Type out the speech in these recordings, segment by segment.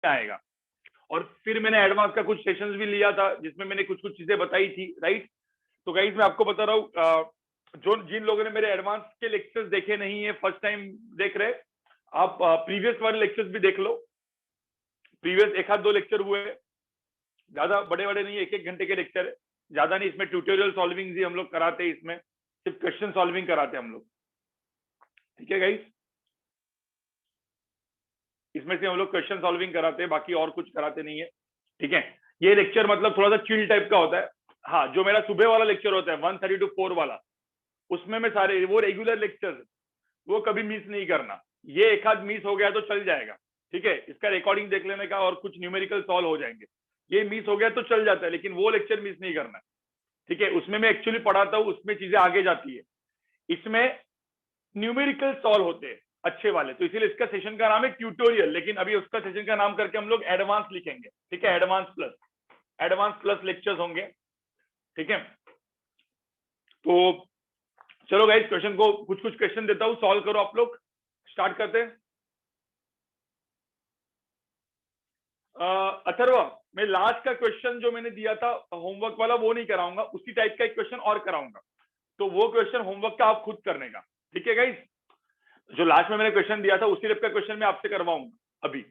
आएगा। और फिर मैंने एडवांस का कुछ सेशंस भी लिया था जिसमें मैंने कुछ कुछ चीजें बताई थी, राइट। तो गाइस मैं आपको बता रहा हूँ, जो जिन लोगों ने मेरे एडवांस के लेक्चर्स देखे नहीं है, फर्स्ट टाइम देख रहे, आप प्रीवियस वाले लेक्चर्स भी देख लो। प्रीवियस एक आध दो लेक्चर हुए, ज्यादा बड़े बड़े नहीं, एक एक घंटे के लेक्चर है, ज्यादा नहीं। इसमें ट्यूटोरियल सॉल्विंग ही हम लोग कराते हैं, इसमें सिर्फ क्वेश्चन सॉल्विंग कराते हैं हम लोग, ठीक है गाइस। इसमें से हम लोग क्वेश्चन सॉल्विंग कराते हैं, बाकी और कुछ कराते नहीं है, ठीक है। ये लेक्चर मतलब थोड़ा सा चिल टाइप का होता है। हाँ, जो मेरा सुबह वाला लेक्चर होता है 1:30 to 4 वाला, उसमें मैं सारे वो रेगुलर लेक्चर वो कभी मिस नहीं करना। ये एक आध मिस हो गया तो चल जाएगा, ठीक है, इसका रिकॉर्डिंग देख लेने का और कुछ न्यूमेरिकल सॉल्व हो जाएंगे। ये मिस हो गया तो चल जाता है, लेकिन वो लेक्चर मिस नहीं करना, ठीक है। उसमें मैं एक्चुअली पढ़ाता हूँ, उसमें चीजें आगे जाती है। इसमें न्यूमेरिकल सॉल्व होते हैं अच्छे वाले, तो इसीलिए इसका सेशन का नाम है ट्यूटोरियल, लेकिन अभी उसका सेशन का नाम करके हम लोग एडवांस लिखेंगे, ठीक है। एडवांस प्लस लेक्चर्स होंगे, ठीक है। तो चलो गाइस, क्वेश्चन को कुछ कुछ क्वेश्चन देता हूं, सॉल्व करो आप लोग। स्टार्ट करते हैं। अथर्व, मैं लास्ट का क्वेश्चन जो मैंने दिया था होमवर्क वाला वो नहीं कराऊंगा, उसी टाइप का एक क्वेश्चन और कराऊंगा, तो वो क्वेश्चन होमवर्क का आप खुद करने का, ठीक है गाइस। जो लास्ट में मैंने क्वेश्चन दिया था उसी टाइप का क्वेश्चन मैं आपसे करवाऊंगा अभी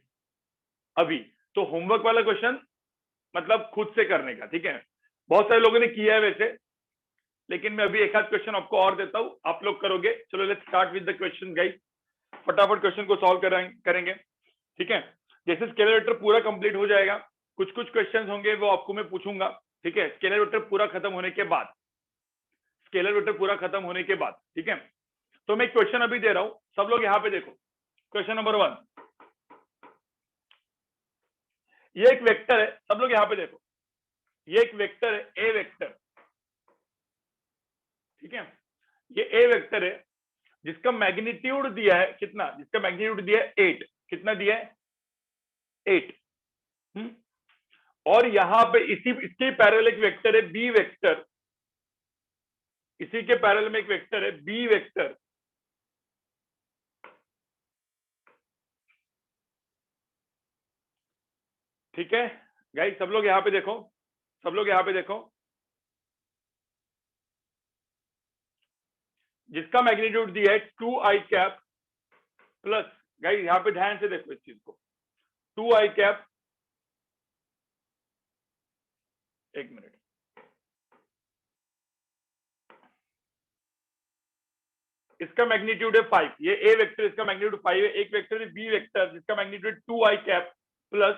अभी। तो होमवर्क वाला क्वेश्चन मतलब खुद से करने का, ठीक है। बहुत सारे लोगों ने किया है वैसे, लेकिन मैं अभी एक आध क्वेश्चन आपको और देता हूं, आप लोग करोगे। चलो let's start with the question guys, फटाफट क्वेश्चन को सॉल्व करेंगे, ठीक है। जैसे स्केलर वेक्टर पूरा कंप्लीट हो जाएगा, कुछ कुछ क्वेश्चंस होंगे वो आपको मैं पूछूंगा, ठीक है। स्केलर वेक्टर पूरा खत्म होने के बाद, ठीक है। तो मैं क्वेश्चन अभी दे रहा हूं, सब लोग यहाँ पे देखो। क्वेश्चन नंबर 1, ये एक वेक्टर है, सब लोग यहाँ पे देखो। ये एक वेक्टर है, ए वेक्टर, ठीक है। ये ए वेक्टर है जिसका मैग्नीट्यूड दिया है कितना, जिसका मैग्नीट्यूड दिया है 8, कितना दिया है 8। और यहां पे इसके पैरेलल एक वेक्टर है बी वेक्टर, इसी के पैरेलल में एक वेक्टर है बी वेक्टर, ठीक है। गाइस सब लोग यहाँ पे देखो, जिसका मैग्नीट्यूड दिया है 2i कैप प्लस, गाइस यहाँ पे ध्यान से देखो इस चीज को, 2i कैप, एक मिनट, इसका मैग्नीट्यूड है 5, ये ए वेक्टर, इसका मैग्नीट्यूड 5 है। एक वेक्टर है बी वेक्टर जिसका मैग्नीट्यूड 2i कैप प्लस,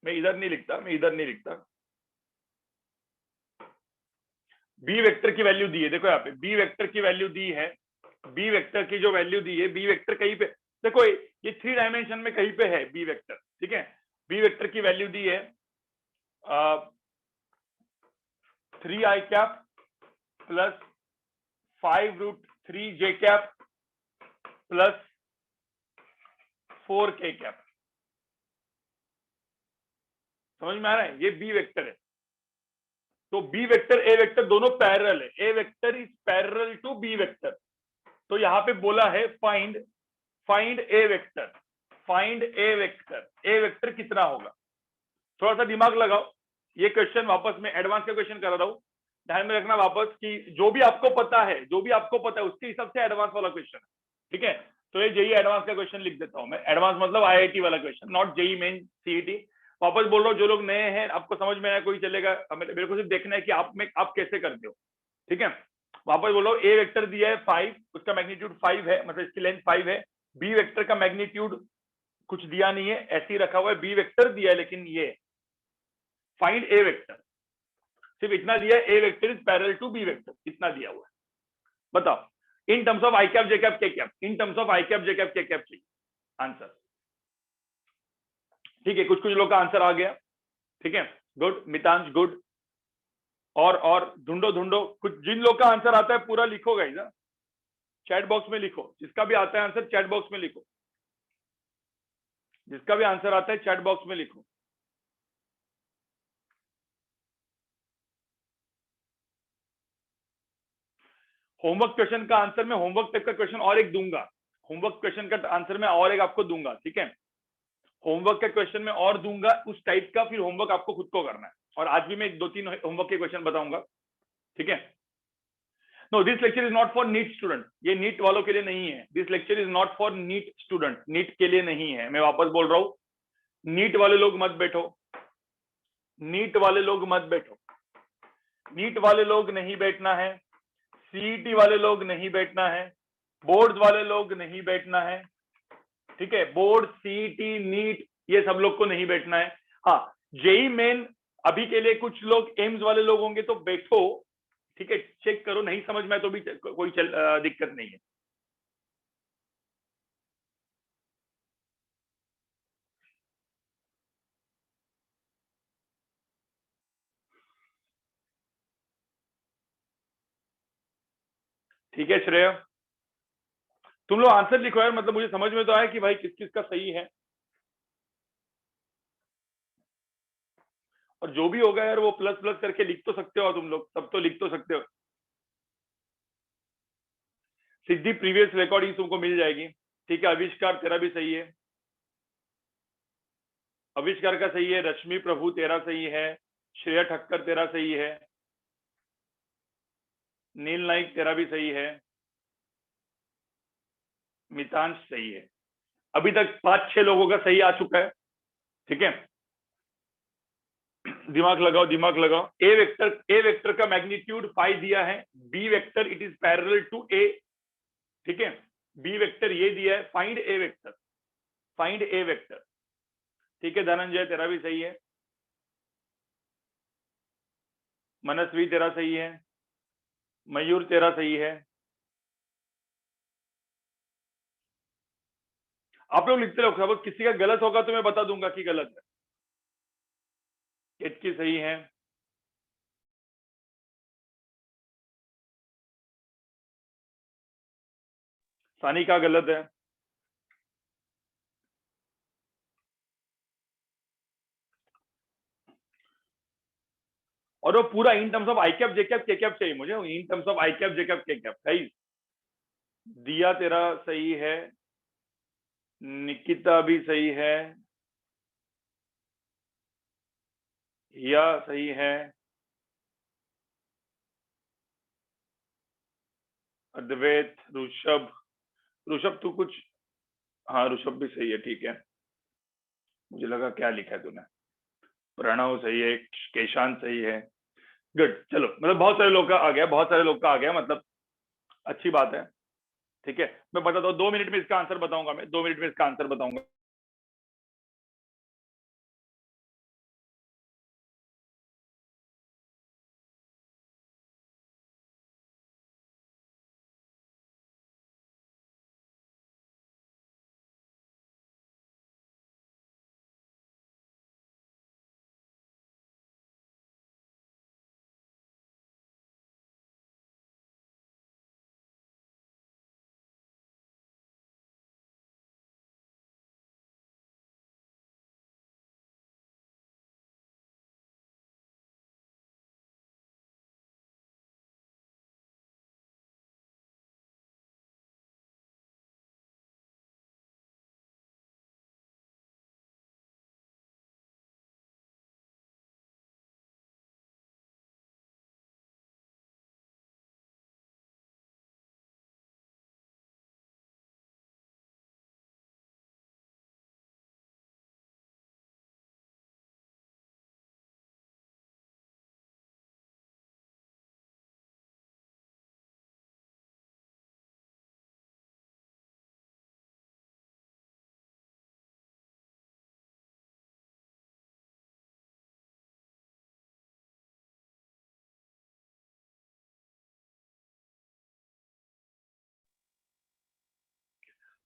मैं इधर नहीं लिखता, बी वेक्टर की वैल्यू दी है, देखो यहाँ पे बी वेक्टर की वैल्यू दी है, बी वेक्टर की जो वैल्यू दी है, बी वेक्टर कहीं पे देखो, ये 3 डायमेंशन में कहीं पे है बी वेक्टर, ठीक है। बी वेक्टर की वैल्यू दी है 3i cap plus 5√3j cap plus 4k cap, समझ में आ रहा है। ये बी वेक्टर है, तो बी वेक्टर ए वेक्टर दोनों पैरेलल है, A vector is parallel to B vector. तो यहाँ पे बोला है find A vector, A vector कितना होगा। थोड़ा सा दिमाग लगाओ, ये क्वेश्चन वापस मैं एडवांस का क्वेश्चन कर रहा हूँ, ध्यान में रखना वापस कि जो भी आपको पता है उसके हिसाब से एडवांस वाला क्वेश्चन है, ठीक है। तो ये जेई एडवांस का क्वेश्चन लिख देता हूं मैं, एडवांस मतलब आईआईटी वाला question, not JEE Main CET. वापस बोल रहा हूँ, जो लोग नए हैं आपको समझ में आया कोई चलेगा, मेरे को सिर्फ देखना है कि आप कैसे करते हो, ठीक है। वापस बोलो, ए वेक्टर दिया है 5, उसका मैग्नीट्यूड 5 है, मतलब इसकी लेंथ 5 है। बी वेक्टर का मैग्नीट्यूड कुछ दिया नहीं है, ऐसे ही रखा हुआ है, बी वेक्टर दिया है, लेकिन ये फाइंड ए वेक्टर, सिर्फ इतना दिया है, A vector is parallel to B vector, इतना दिया हुआ है। बताओ, in terms of I cap J cap K cap, in terms of I cap J cap K cap चाहिए आंसर, ठीक है। कुछ कुछ लोग का आंसर आ गया, ठीक है, गुड मितांश, गुड। और ढूंढो कुछ, जिन लोग का आंसर आता है पूरा लिखो गाइस, चैट बॉक्स में लिखो, जिसका भी आता है आंसर चैट बॉक्स में लिखो, जिसका भी आंसर आता है चैट बॉक्स में लिखो। होमवर्क क्वेश्चन का आंसर मैं होमवर्क टाइप का क्वेश्चन और एक दूंगा, होमवर्क क्वेश्चन का आंसर मैं और एक आपको दूंगा, ठीक है, होमवर्क का क्वेश्चन में और दूंगा उस टाइप का, फिर होमवर्क आपको खुद को करना है। और आज भी मैं 2-3 होमवर्क के क्वेश्चन बताऊंगा, ठीक है। No, this lecture is not for NEET student, ये नीट वालों के लिए नहीं है। This lecture is not for NEET student, NEET के लिए नहीं है। मैं वापस बोल रहा हूं, नीट वाले लोग मत बैठो, नीट वाले लोग मत बैठो, नीट वाले लोग नहीं बैठना है, सीईटी वाले लोग नहीं बैठना है, बोर्ड वाले लोग नहीं बैठना है, ठीक है। बोर्ड, सीईटी, नीट, ये सब लोग को नहीं बैठना है। हाँ, जेई मेन अभी के लिए कुछ लोग, एम्स वाले लोग होंगे तो बैठो, ठीक है, चेक करो, नहीं समझ में तो भी कोई दिक्कत नहीं है। ठीक है श्रेय, तुम लोग आंसर लिखो यार, मतलब मुझे समझ में तो आया कि भाई किस किस का सही है, और जो भी होगा यार वो प्लस प्लस करके लिख तो सकते हो, तुम लोग सब तो लिख तो सकते हो। सिद्धि प्रीवियस रिकॉर्डिंग तुमको मिल जाएगी, ठीक है। आविष्कार तेरा भी सही है, आविष्कार का सही है। रश्मि प्रभु तेरा सही है, श्रेया ठक्कर तेरा सही है, नील नाइक तेरा भी सही है, मितांश सही है। अभी तक 5-6 लोगों का सही आ चुका है, ठीक है। दिमाग लगाओ, दिमाग लगाओ। ए वेक्टर का मैग्नीट्यूड 5 दिया है, B vector it is parallel to A, ठीक है। बी वेक्टर ये दिया है, find A vector, find A vector, ठीक है। धनंजय तेरा भी सही है, मनस्वी तेरा सही है, मयूर तेरा सही है। आप लोग लिखते रहो, अब किसी का गलत होगा तो मैं बता दूंगा कि गलत है। केतकी सही है, सानिका गलत है, और वो पूरा इन terms of I cap J cap K cap चाहिए मुझे, इन terms of I cap J cap K cap. सही, दिया तेरा सही है, निकिता भी सही है, हिया सही है, अद्वैत, ऋषभ, ऋषभ तू कुछ, हाँ ऋषभ भी सही है, ठीक है। मुझे लगा क्या लिखा है तूने। प्रणव सही है, केशांत सही है, गुड। चलो, मतलब बहुत सारे लोग का आ गया, बहुत सारे लोग का आ गया, मतलब अच्छी बात है, ठीक है। मैं बताता हूँ, 2 मिनट में इसका आंसर बताऊंगा, मैं 2 मिनट में इसका आंसर बताऊंगा।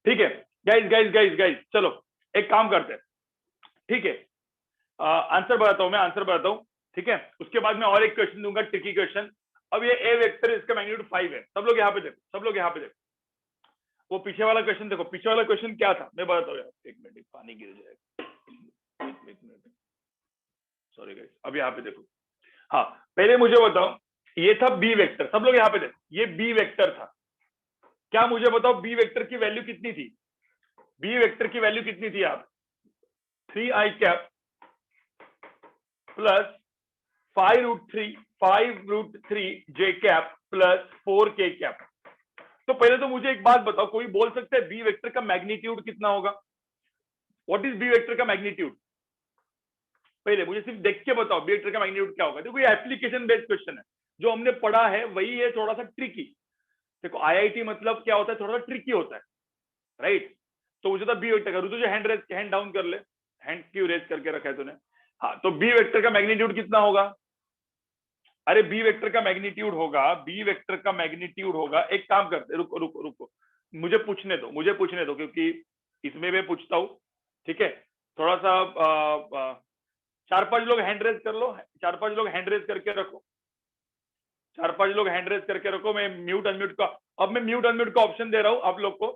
ठीक है, गाइस गाइस गाइस गाइस, चलो एक काम करते हैं, ठीक है। आंसर बताता हूं, मैं आंसर बताता हूं, ठीक है। उसके बाद मैं और एक क्वेश्चन दूंगा, ट्रिकी क्वेश्चन। अब ये ए वेक्टर, इसका मैग्नीट्यूड 5 है। सब लोग यहाँ पे देखो, सब लोग यहाँ पे देखो, वो पीछे वाला क्वेश्चन देखो। पीछे वाला क्वेश्चन क्या था मैं बताता हूँ यार, एक मिनट, पानी गिर जाएगा, एक मिनट, सॉरी गाइस। अब यहाँ पे देखो, हाँ पहले मुझे बताओ, ये था बी वेक्टर, सब लोग यहाँ पे देखो, ये बी वेक्टर था, क्या मुझे बताओ बी वेक्टर की वैल्यू कितनी थी? बी वेक्टर की वैल्यू कितनी थी आप? 3i cap plus 5√3 J cap plus 4k cap. तो पहले तो मुझे एक बात बताओ, कोई बोल सकता है बी वेक्टर का मैग्नीट्यूड कितना होगा? व्हाट इज बी वेक्टर का मैग्नीट्यूड? पहले मुझे सिर्फ देख के बताओ बी वेक्टर का मैग्नीट्यूड क्या होगा। देखो ये एप्लीकेशन बेस्ड क्वेश्चन है, जो हमने पढ़ा है वही है, थोड़ा सा ट्रिकी। देखो आईआईटी मतलब क्या होता है, थोड़ा सा ट्रिकी होता है, राइट? तो मुझे तो बी वेक्टर का, तुझे हैंड डाउन कर ले, हैंड क्यों रेज करके रखा है तूने? हाँ, तो बी वेक्टर का मैग्नीट्यूड कितना होगा? अरे बी वेक्टर का मैग्नीट्यूड होगा, बी वेक्टर का मैग्नीट्यूड होगा, एक काम करते, रुको रुको रुको, मुझे पूछने दो, क्योंकि इसमें मैं पूछता हूँ, ठीक है? थोड़ा सा 4-5 लोग हैंड रेज कर लो, 4-5 लोग हैंड रेज करके रखो, 4-5 लोग हैंड रेज करके रखो। मैं म्यूट अनम्यूट का, अब मैं म्यूट अनम्यूट का ऑप्शन दे रहा हूँ आप लोग को,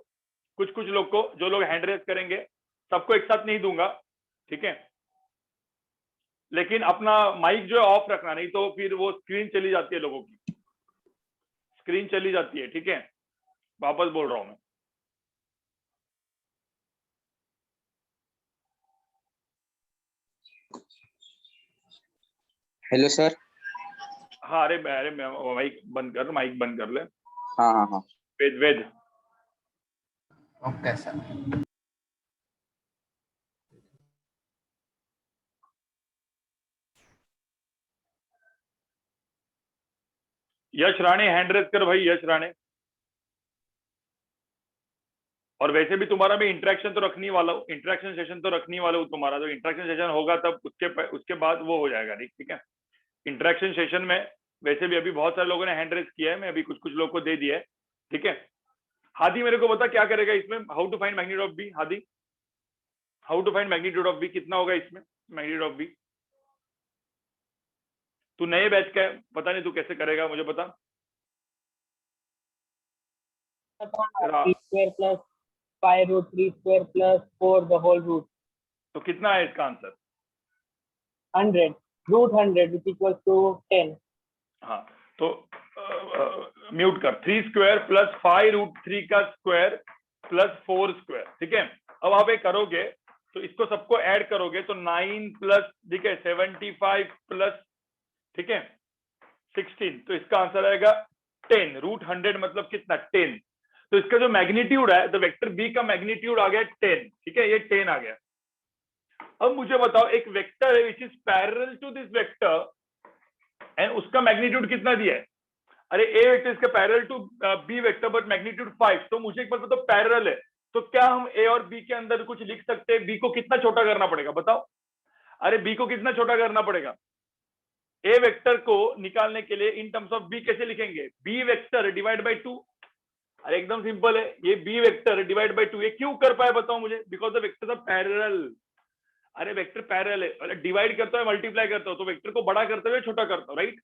कुछ कुछ लोग को, जो लोग हैंड रेज करेंगे, सबको एक साथ नहीं दूंगा, ठीक है? लेकिन अपना माइक जो है ऑफ रखना, नहीं तो फिर वो स्क्रीन चली जाती है, लोगों की स्क्रीन चली जाती है, ठीक है? वापस बोल रहा हूं मैं। Hello sir. हाँ, अरे माइक बंद कर ले। हाँ हाँ हाँ। वेद वेद, ओके सर। यश राणे हैंड रेज कर भाई, यश राणे। और वैसे भी तुम्हारा भी इंटरेक्शन तो रखने वाला हूँ, इंटरेक्शन सेशन तो रखने वाला हूँ तुम्हारा, जो इंटरेक्शन सेशन होगा तब उसके बाद वो हो जाएगा, ठीक है? इंटरेक्शन सेशन में वैसे भी अभी बहुत सारे लोगों ने हैंड रेज किया है, मैं अभी कुछ कुछ लोगों को दे दिया है, ठीक है? हादी मेरे को बता क्या करेगा इसमें, how to find magnitude of B? हादी, how to find magnitude of B, कितना होगा इसमें मैग्नीट्यूड ऑफ बी? तू नए बैच का है, पता नहीं तू कैसे करेगा, मुझे बता। तेरा 3 square plus 5 root 3 square plus 4 the whole root तो कितना है इसका answer? 100 root 100 which equals to 10. हाँ, तो म्यूट कर, 3 स्क्वायर प्लस 5√3 का स्क्वायर प्लस 4 स्क्वायर, ठीक है? अब आप ये करोगे तो इसको सबको ऐड करोगे तो 9 प्लस, ठीक है, 75 प्लस, ठीक है, 16, तो इसका आंसर आएगा 10। √100 मतलब कितना? 10। तो इसका जो मैग्नीट्यूड है, तो वेक्टर बी का मैग्नीट्यूड आ गया 10, ठीक है? ये 10 आ गया। अब मुझे बताओ, एक वेक्टर है which is parallel to this vector and उसका मैग्नीट्यूड कितना दिया है? अरे ए वेक्टर इसका parallel to B vector but magnitude 5। तो मुझे एक बात बताओ, पैरेलल है तो क्या हम ए और बी के अंदर कुछ लिख सकते हैं? बी को कितना छोटा करना पड़ेगा बताओ? अरे बी को कितना छोटा करना पड़ेगा? ए वेक्टर को निकालने के लिए इन टर्म्स ऑफ बी कैसे लिखेंगे? B vector divide by 2। अरे एकदम सिंपल है, ये बी वेक्टर डिवाइड बाई 2। ये क्यों कर पाए बताओ मुझे? Because the vectors are parallel. अरे वेक्टर पैरेलल है, अरे डिवाइड करता है मल्टीप्लाई करता हो तो वेक्टर को बड़ा करते हुए छोटा करता हूं, राइट?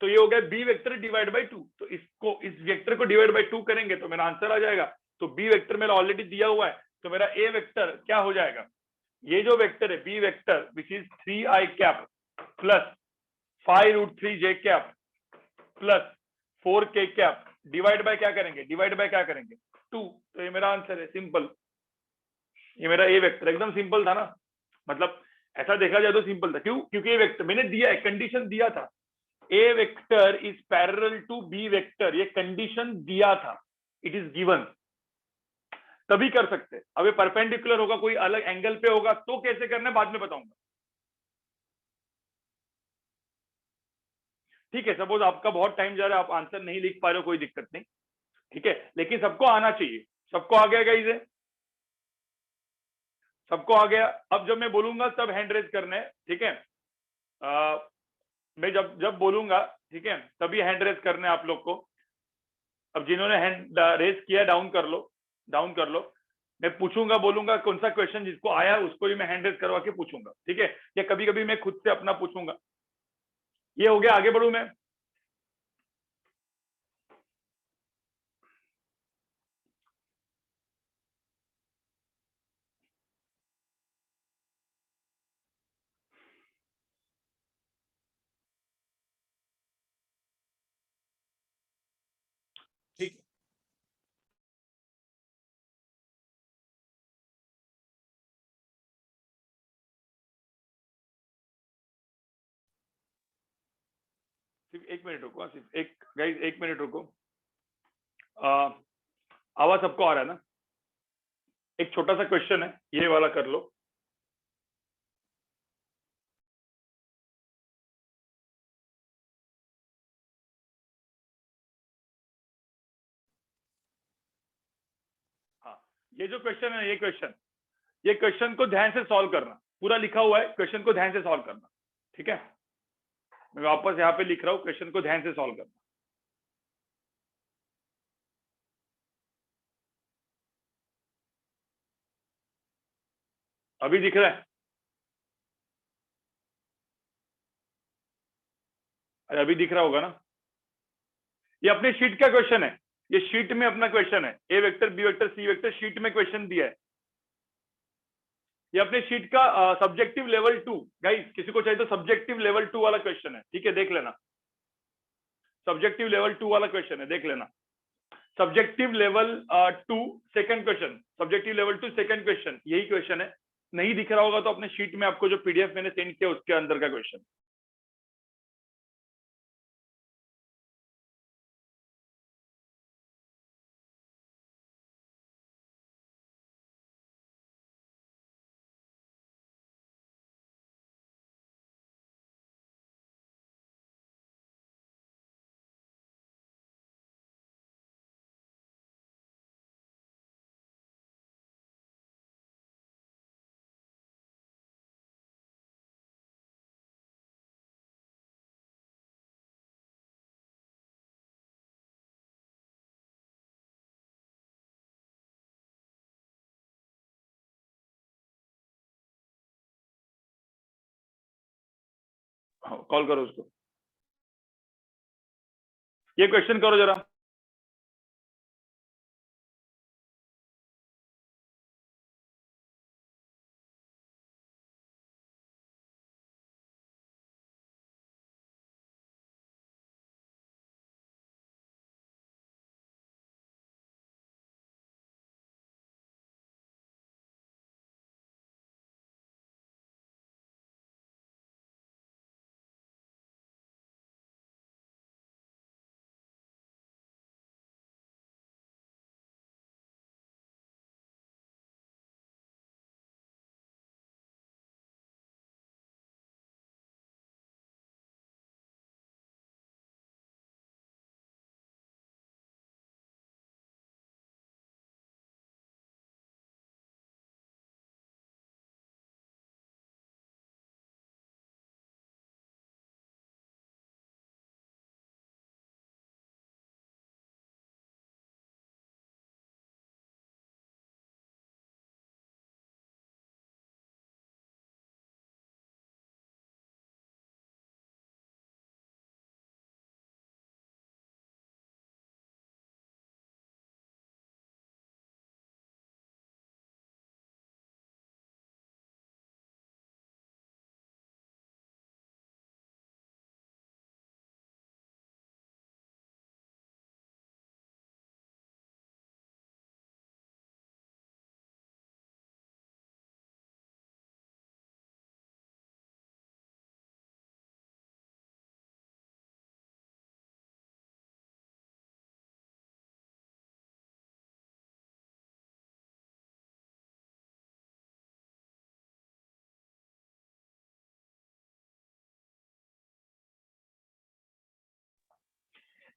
तो ये हो गया बी वेक्टर डिवाइड बाई 2। तो इसको, इस वेक्टर को डिवाइड बाई 2 करेंगे तो मेरा आंसर आ जाएगा। तो बी वेक्टर मेरा ऑलरेडी दिया हुआ है, तो मेरा ए वेक्टर क्या हो जाएगा? ये जो वेक्टर है B vector which is 3i cap plus 5√3 J cap plus 4k cap divide by क्या करेंगे? डिवाइड बाय क्या करेंगे? 2। तो ये मेरा आंसर है, सिंपल। ये मेरा ए वेक्टर एकदम सिंपल था ना, मतलब ऐसा देखा जाए तो सिंपल था। क्यों? क्योंकि ये वेक्टर मैंने दिया है, कंडीशन दिया था, A vector is parallel to B vector, ये कंडीशन दिया था, इट इज गिवन, तभी कर सकते। अब ये परपेंडिकुलर होगा, कोई अलग एंगल पे होगा तो कैसे करना है बाद में बताऊंगा, ठीक है? सपोज आपका बहुत टाइम जा रहा है, आप आंसर नहीं लिख पा रहे हो, कोई दिक्कत नहीं, ठीक है? लेकिन सबको आना चाहिए। सबको आ गया गाइस? सबको आ गया? अब जब मैं बोलूंगा तब हैंड रेज करना है, ठीक है? मैं जब जब बोलूंगा, ठीक है, तभी हैंड रेज करना है आप लोग को। अब जिन्होंने हैंड रेज किया डाउन कर लो, डाउन कर लो। मैं पूछूंगा, बोलूंगा कौन सा क्वेश्चन जिसको आया उसको भी मैं हैंड रेज करवा के पूछूंगा, ठीक है? या कभी कभी मैं खुद से अपना पूछूंगा। ये हो गया, आगे बढ़ू मैं? ठीक है। सिर्फ 1 मिनट रुको, सिर्फ एक गाइस 1 मिनट रुको। आवाज सबको आ रहा है ना? एक छोटा सा क्वेश्चन है, ये वाला कर लो। हाँ, ये जो क्वेश्चन है, ये क्वेश्चन को ध्यान से सॉल्व करना, पूरा लिखा हुआ है, क्वेश्चन को ध्यान से सॉल्व करना, ठीक है? मैं वापस यहाँ पे लिख रहा हूँ, क्वेश्चन को ध्यान से सॉल्व करना। अभी दिख रहा है? अरे अभी दिख रहा होगा ना? ये अपने शीट का क्वेश्चन है, ये शीट में अपना क्वेश्चन है, A vector B vector C vector sheet में क्वेश्चन दिया है। ये अपने शीट का सब्जेक्टिव लेवल 2, गाइस किसी को चाहिए तो सब्जेक्टिव लेवल 2 वाला क्वेश्चन है, ठीक है? देख लेना, सब्जेक्टिव लेवल 2 वाला क्वेश्चन है, देख लेना। Subjective level 2 second question, subjective level 2 second question, यही क्वेश्चन है। नहीं दिख रहा होगा तो अपने शीट में आपको जो पीडीएफ मैंने सेंड किया उसके अंदर का क्वेश्चन। कॉल करो उसको, ये क्वेश्चन करो जरा।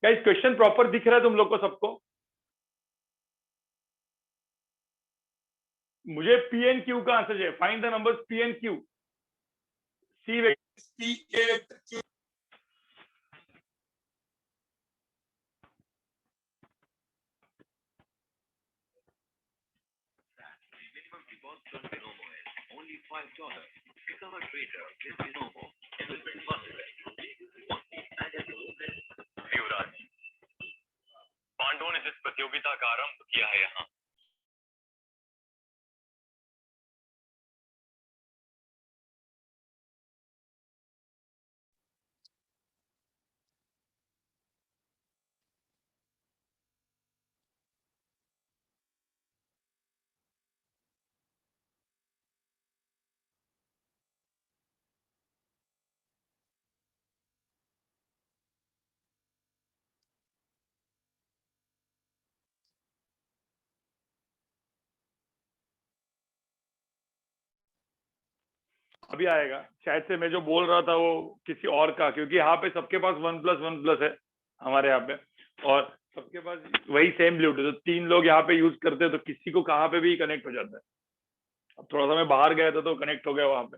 गाइस क्वेश्चन प्रॉपर दिख रहा है तुम लोग को सबको? मुझे पी एन क्यू का आंसर चाहिए, find the numbers P N Q. C vector Yuvraj, पांडवों ने जिस प्रतियोगिता का आरंभ किया है यहाँ, अभी आएगा शायद से। मैं जो बोल रहा था वो किसी और का, क्योंकि यहाँ पे सबके पास 1+1+ है हमारे यहाँ पे, और सबके पास वही सेम ब्लूटूथ, तो 3 लोग यहाँ पे यूज करते हैं, तो किसी को कहाँ पे भी कनेक्ट हो जाता है। अब थोड़ा सा मैं बाहर गया था तो कनेक्ट हो गया वहां पे।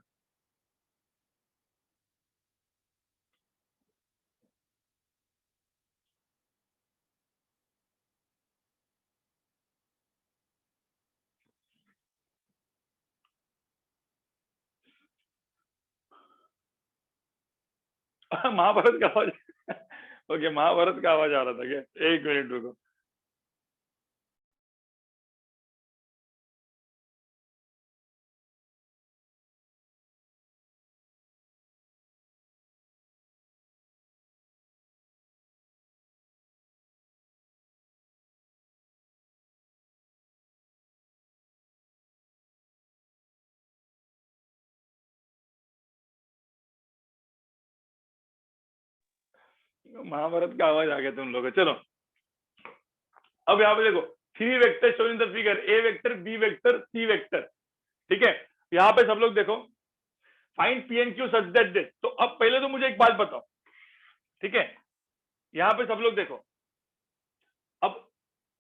महाभारत का आवाज ओके, महाभारत का आवाज आ रहा था क्या? 1 मिनट रुको। महाभारत का आवाज आ गया तुम लोगों को। चलो अब यहाँ पे देखो, 3 vector shown in the figure, A vector, B vector, C vector. ठीक है, यहाँ पे सब लोग देखो, find P and Q such that this. तो अब पहले तो मुझे एक बात बताओ, ठीक है, यहाँ पे सब लोग देखो, अब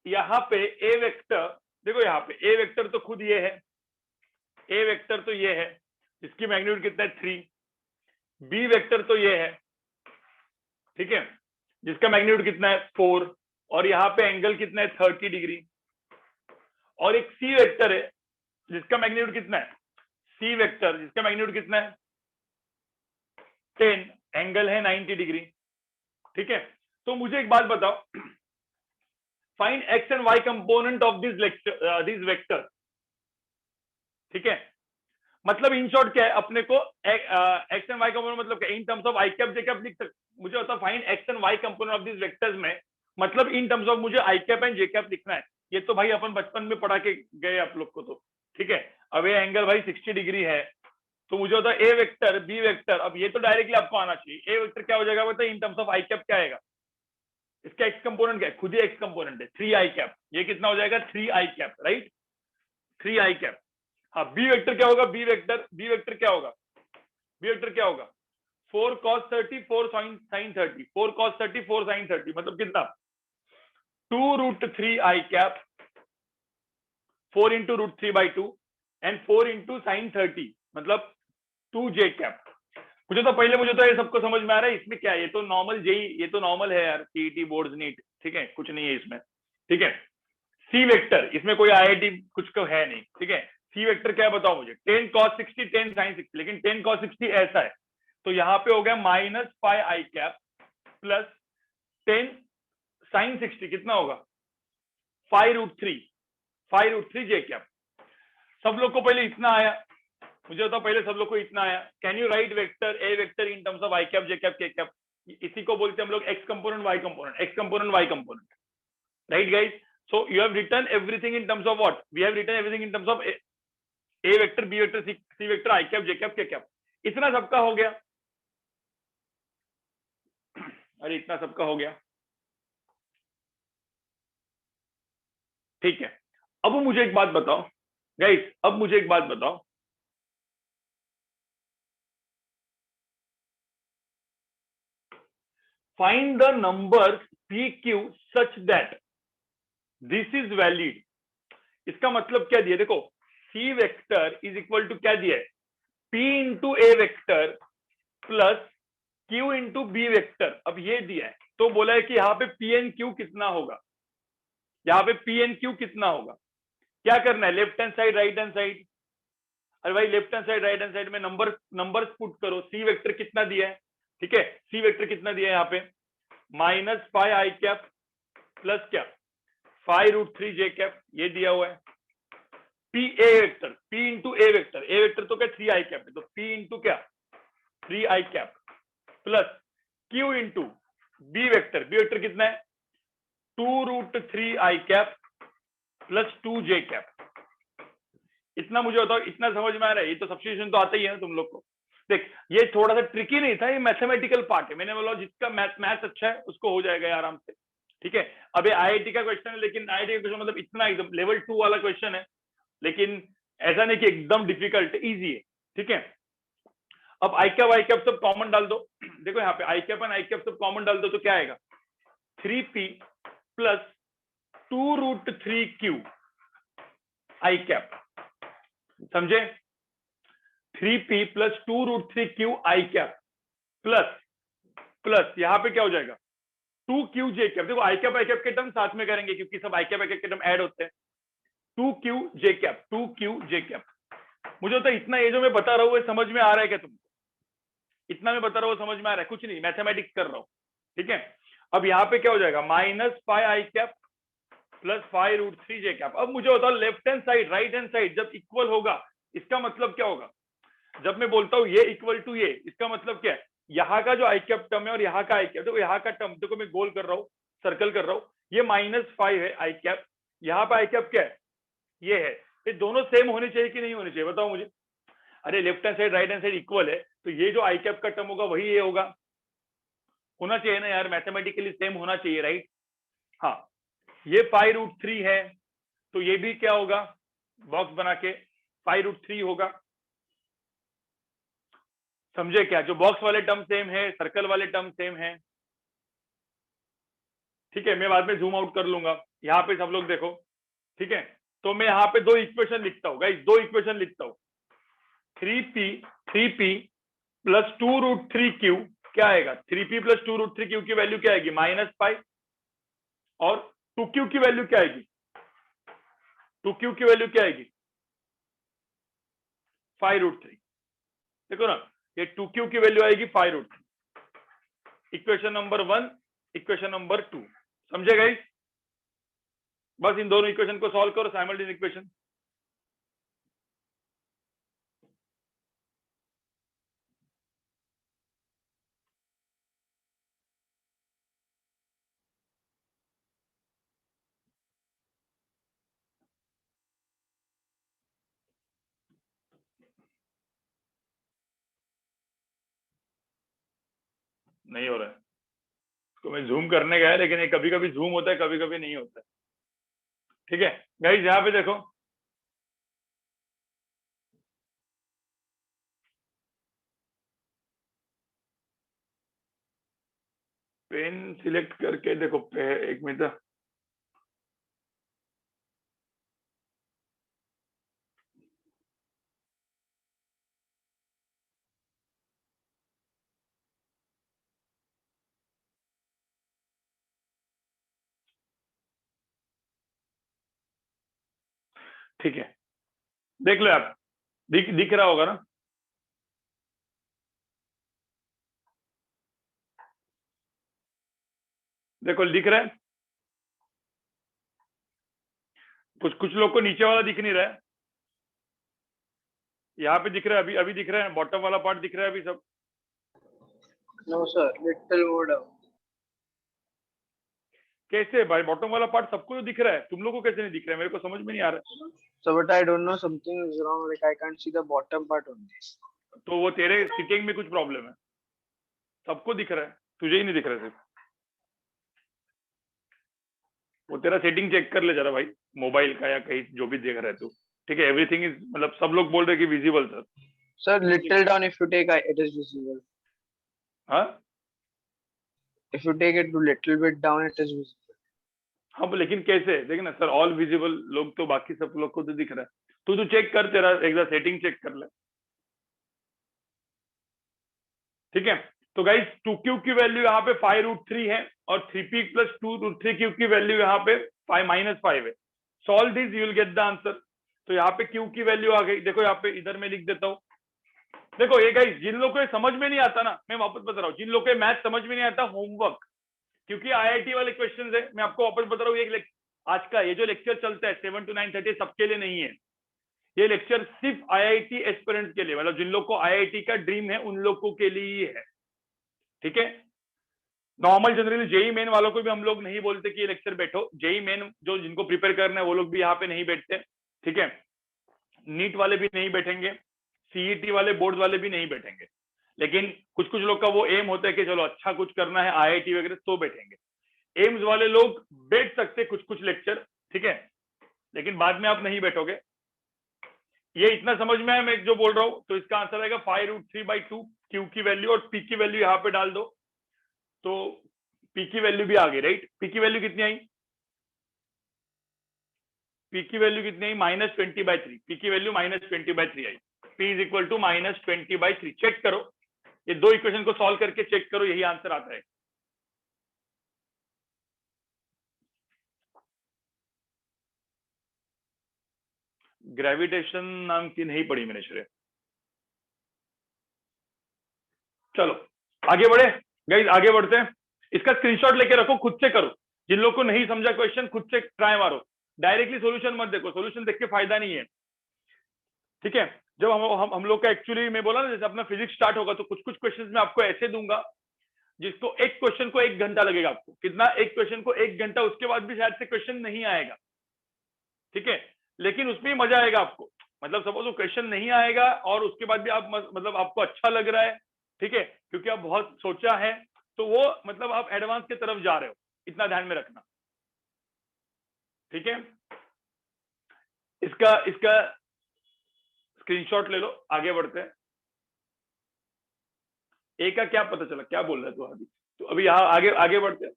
यहाँ पे ए वेक्टर देखो, यहाँ पे ए वेक्टर तो खुद ये है, ए वेक्टर तो ये है, इसकी मैग्नीट्यूड कितना है 3। बी वेक्टर तो ये है, ठीक है, जिसका मैग्नीट्यूड कितना है 4, और यहाँ पे एंगल कितना है 30 डिग्री। और एक सी वेक्टर है जिसका मैग्नीट्यूड कितना है, सी वेक्टर जिसका मैग्नीट्यूड कितना है 10, एंगल है 90 डिग्री। ठीक है, तो मुझे एक बात बताओ, find X and Y component of this vector. ठीक है, मतलब इन शॉर्ट क्या है, अपने को एक्स एंड वाई कंपोनेंट मतलब क्या, in terms of I cap J cap लिख सकते। मुझे बता find X and Y component of this vectors में, मतलब इन टर्म्स ऑफ मुझे I cap and J cap लिखना है। ये तो भाई अपन बचपन में पढ़ा के गए आप लोग को तो। ठीक है, अब ये एंगल भाई 60 डिग्री है, तो मुझे होता है ए वेक्टर बी वेक्टर। अब ये तो डायरेक्टली आपको आना चाहिए, ए वेक्टर क्या हो जाएगा बताइए, इन टर्म्स ऑफ आई कैप क्या आएगा, इसका एक्स कंपोनेंट क्या है, खुद ही एक्स कंपोनेंट है 3 आई कैप। ये कितना हो जाएगा 3 I cap, right, 3 I cap. हाँ, बी वेक्टर क्या होगा, बी वेक्टर क्या होगा, बी वेक्टर क्या होगा 4 cos 30 4 sin 30, 4 cos 30 4 sin 30, मतलब कितना 2√3 I cap 4 into √3/2 and 4 into sin 30, मतलब 2 जे कैप। मुझे तो ये सबको समझ में आ रहा है, इसमें क्या है, ये तो नॉर्मल जेई, ये तो नॉर्मल है यार, सीईटी बोर्ड्स नीट, ठीक है, कुछ नहीं है इसमें। ठीक है, सी वेक्टर, इसमें कोई आईआईटी कुछ तो है नहीं। ठीक है, सी वेक्टर क्या है बताओ मुझे, 10 cos 60 10 sin 60, लेकिन 10 cos 60 ऐसा है, तो यहाँ पे हो गया -5 आई कैप प्लस 10 sin 60, कितना होगा 5√3 जे कैप। सब लोग को पहले इतना आया, मुझे बताओ पहले सब लोग को इतना आया। Can you write vector A vector in terms of I cap J cap K cap, इसी को बोलते हैं हम लोग X component Y component, X component Y component, right guys. So you have written everything in terms of what? We have written everything in terms of A vector, B vector, C vector, I cap, J cap, K cap. इतना सबका हो गया, अरे इतना सबका हो गया, ठीक है। अब मुझे एक बात बताओ गाइस, अब मुझे एक बात बताओ, find the numbers PQ such that this is valid। इसका मतलब क्या दिया, देखो C vector is equal to क्या दिया है, P into A vector plus Q into B vector. अब ये दिया है, तो बोला है कि यहाँ पे P एंड Q कितना होगा, यहाँ पे P एंड Q कितना होगा। क्या करना है, left hand side right hand side, अरे भाई left hand side right hand side में नंबर्स पुट करो। सी वेक्टर कितना दिया है, ठीक है, सी वेक्टर कितना दिया है यहाँ पे -5 आई कैप प्लस क्या 5√3 जे कैप, ये दिया हुआ है। P A vector, P into A vector, A vector तो क्या 3 आई कैप है, तो पी इंटू क्या 3 I cap plus Q into B vector, B vector कितना है 2√3 I cap plus 2 J cap. इतना मुझे बताओ, इतना समझ में आ रहा है, ये तो सब्स्टिट्यूशन तो आता ही है ना तुम लोग को। देख ये थोड़ा सा ट्रिकी नहीं था, ये मैथमेटिकल पार्ट है। मैंने बोला जिसका मैथ अच्छा है उसको हो जाएगा आराम से। ठीक है, अब आईआईटी का क्वेश्चन है, लेकिन आईआईटी का क्वेश्चन मतलब इतना एकदम लेवल 2 वाला क्वेश्चन है, लेकिन ऐसा नहीं कि एकदम डिफिकल्ट, इजी है। ठीक है, अब आई कैप सब कॉमन डाल दो। देखो यहाँ पे आई कैप एंड आई कैप सब कॉमन डाल दो तो क्या आएगा, 3p प्लस 2√3q आई कैप, समझे? 3p प्लस 2√3q आई कैप प्लस यहां पे क्या हो जाएगा 2q जे कैप। देखो आई कैप के टर्म साथ में करेंगे क्योंकि सब आई कैप के टर्म ऐड होते हैं। 2q जे कैप। मुझे होता है इतना, ये जो मैं बता रहा हूँ समझ में आ रहा है क्या तुमको? इतना मैं बता रहा हूँ समझ में आ रहा है? कुछ नहीं, मैथमेटिक्स कर रहा हूँ, ठीक है। अब यहाँ पे क्या हो जाएगा, -5 आई कैप प्लस 5√3 जे कैप। अब मुझे होता है left hand side right hand side जब इक्वल होगा, इसका मतलब क्या होगा, जब मैं बोलता हूँ ये इक्वल टू ये, इसका मतलब क्या है, यहाँ का जो आई कैप टर्म है और यहाँ का आई कैप, देखो यहाँ का टर्म, देखो मैं गोल कर रहा हूँ, सर्कल कर रहा हूँ, ये -5 है आई कैप, यहाँ पे आई कैप क्या है, ये है। ये दोनों सेम होने चाहिए कि नहीं होने चाहिए, बताओ मुझे? अरे left hand side right hand side equal है तो ये जो आई कैप का टर्म होगा वही ये होगा, होना चाहिए ना यार, मैथमेटिकली सेम होना चाहिए, राइट? हाँ, ये 5√3 है तो ये भी क्या होगा, बॉक्स बना के 5√3 होगा, समझे क्या? जो बॉक्स वाले टर्म सेम है, सर्कल वाले टर्म सेम है, ठीक है। मैं बाद में जूम आउट कर लूंगा, यहाँ पे सब लोग देखो, ठीक है। तो मैं यहाँ पे दो इक्वेशन लिखता हूँ गाइस, दो इक्वेशन लिखता हूँ। 3p प्लस 2√3q क्या आएगा, 3p प्लस 2√3q की वैल्यू क्या आएगी, -5, और 2q की वैल्यू क्या आएगी, 2q की वैल्यू क्या आएगी, 5√3। देखो ना, ये 2q की वैल्यू आएगी 5√3। इक्वेशन नंबर 1, इक्वेशन नंबर 2, समझे गाइस? बस इन दोनों इक्वेशन को सॉल्व करो, साइमल्टेनियस इक्वेशन। नहीं हो रहा है, इसको मैं जूम करने गया लेकिन ये कभी कभी जूम होता है, कभी कभी नहीं होता है, ठीक है गाइस। यहाँ पे देखो, पेन सिलेक्ट करके देखो, एक मिनट, ठीक है, देख लो आप, दिख रहा होगा ना? देखो दिख रहा है, कुछ लोग को नीचे वाला दिख नहीं रहा है, यहाँ पे दिख रहा है, अभी अभी दिख रहा है, बॉटम वाला पार्ट दिख रहा है अभी सब? No, sir. Little more down. कैसे भाई, बॉटम वाला पार्ट सबको तो दिख रहा है, तुम लोग को कैसे नहीं दिख रहा है, मेरे को समझ में नहीं आ रहा है। So, but I don't know, something is wrong. Like I can't see the bottom part only. तो वो तेरे सिटिंग में कुछ प्रॉब्लम है, सबको दिख रहा है, तुझे ही नहीं दिख रहा है सिर्फ। वो तेरा सेटिंग चेक कर ले जरा भाई, मोबाइल का या कहीं जो भी देख रहा है तू, ठीक है। एवरीथिंग इज, मतलब सब लोग बोल रहे कि visible sir. Sir, little down. If you take, it is visible. हाँ If you take it to little bit down, it is visible. हाँ, लेकिन कैसे, देख ना सर, ऑल विजिबल लोग तो बाकी सब लोग को तो दिख रहा है, तू चेक कर, तेरा एक बार सेटिंग चेक कर ले, ठीक है। तो गाइस 2q की वैल्यू यहाँ पे 5√3 है और 3p प्लस 2√3q की वैल्यू यहाँ पे -5 है। Solve this, you will get the answer. तो यहाँ पे q की वैल्यू आ गई, देखो यहाँ पे, इधर मैं लिख देता हूँ। देखो ये गाइस, जिन लोगों को ये समझ में नहीं आता ना, मैं वापस बता रहा हूँ, जिन लोगों को मैथ समझ में नहीं आता, होमवर्क, क्योंकि आईआईटी वाले क्वेश्चन है, मैं आपको वापस बता रहा हूँ, आज का ये जो लेक्चर चलता है 7 to 9:30 सबके लिए नहीं है, ये लेक्चर सिर्फ आईआईटी एस्पिरेंट्स के लिए, मतलब जिन लोग को आईआईटी का ड्रीम है उन लोगों के लिए ही है, ठीक है। नॉर्मल जनरली जेई मेन वालों को भी हम लोग नहीं बोलते कि ये लेक्चर बैठो, जेई मेन जो जिनको प्रिपेयर करना है वो लोग भी यहाँ पे नहीं बैठते, ठीक है। नीट वाले भी नहीं बैठेंगे, सीईटी वाले, बोर्ड वाले भी नहीं बैठेंगे, लेकिन कुछ लोग का वो एम होता है कि चलो अच्छा कुछ करना है आईआईटी वगैरह, तो बैठेंगे। एम्स वाले लोग बैठ सकते कुछ लेक्चर, ठीक है, लेकिन बाद में आप नहीं बैठोगे। ये इतना समझ में आया मैं जो बोल रहा हूं? तो इसका आंसर आएगा 5√3/2 क्यू की वैल्यू, और पी की वैल्यू यहाँ पे डाल दो तो पी की वैल्यू भी आ गई, राइट? पी की वैल्यू कितनी आई? पी की वैल्यू कितनी आई? -20/3। पी की वैल्यू -20/3 आई। P is equal to -20/3। Check करो, ये दो इक्वेशन को सॉल्व करके चेक करो, यही आंसर आता है। ग्रेविटेशन नाम की नहीं पढ़ी मैंने श्रेय। चलो आगे बढ़े गाइस, आगे बढ़ते हैं। इसका स्क्रीनशॉट लेके रखो, खुद से करो। जिन लोगों को नहीं समझा क्वेश्चन, खुद से ट्राई मारो, डायरेक्टली सॉल्यूशन मत देखो, सॉल्यूशन देख के फायदा नहीं है, ठीक है? जब हम लोग का एक्चुअली मैं बोला ना, जैसे अपना फिजिक्स स्टार्ट होगा तो कुछ कुछ क्वेश्चंस मैं आपको ऐसे दूंगा जिसको एक क्वेश्चन को 1 घंटा लगेगा। आपको कितना? एक क्वेश्चन को 1 घंटा, उसके बाद भी शायद से क्वेश्चन नहीं आएगा, ठीक है? लेकिन उसमें ही मजा आएगा आपको। मतलब सपोज वो क्वेश्चन नहीं आएगा और उसके बाद भी आप मतलब आपको अच्छा लग रहा है, ठीक है, क्योंकि आप बहुत सोचा है, तो वो मतलब आप एडवांस की तरफ जा रहे हो, इतना ध्यान में रखना, ठीक है? इसका इसका स्क्रीनशॉट ले लो, आगे बढ़ते हैं। ए का क्या पता चला, क्या बोल रहा है तू अभी? तो अभी यहाँ आगे आगे बढ़ते हैं।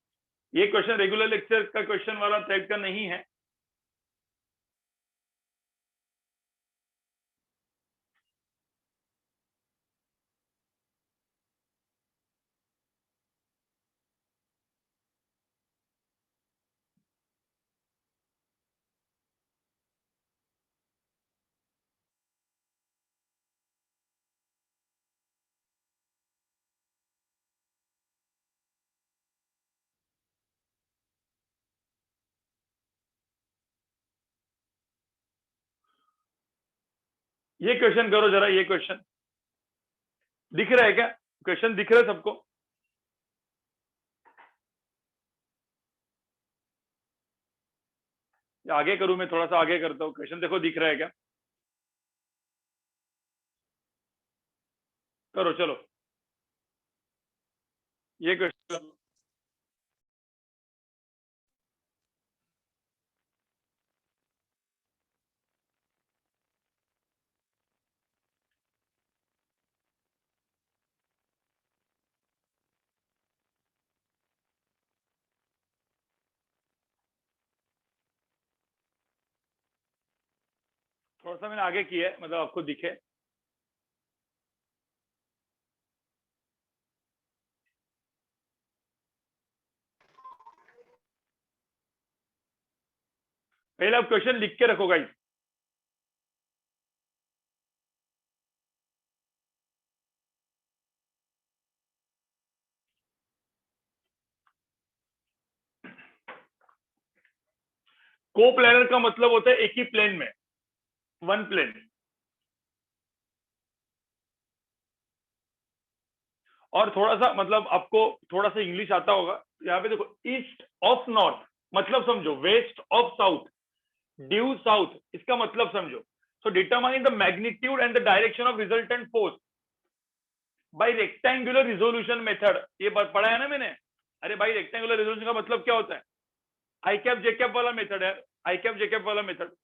ये क्वेश्चन रेगुलर लेक्चर का क्वेश्चन वाला टाइप का नहीं है। ये क्वेश्चन करो जरा, ये क्वेश्चन दिख रहा है क्या? क्वेश्चन दिख रहा है सबको? या आगे करूं मैं? थोड़ा सा आगे करता हूँ। क्वेश्चन देखो, दिख रहा है क्या? करो चलो, ये क्वेश्चन। थोड़ा सा मैंने आगे किया है, मतलब आपको दिखे। पहले आप क्वेश्चन लिख के रखो गाइस। को प्लेनर का मतलब होता है एक ही प्लेन में, वन प्लेन। और थोड़ा सा मतलब आपको थोड़ा सा इंग्लिश आता होगा। यहाँ पे देखो, ईस्ट ऑफ नॉर्थ मतलब समझो, west of south, due south, इसका मतलब समझो। So determine the magnitude and the direction of resultant force by rectangular resolution method. ये पढ़ा है ना मैंने? अरे भाई, रेक्टेंगुलर रिजोल्यूशन का मतलब क्या होता है? आई कैप जे कैप वाला मेथड है, आई कैप जे कैप वाला method.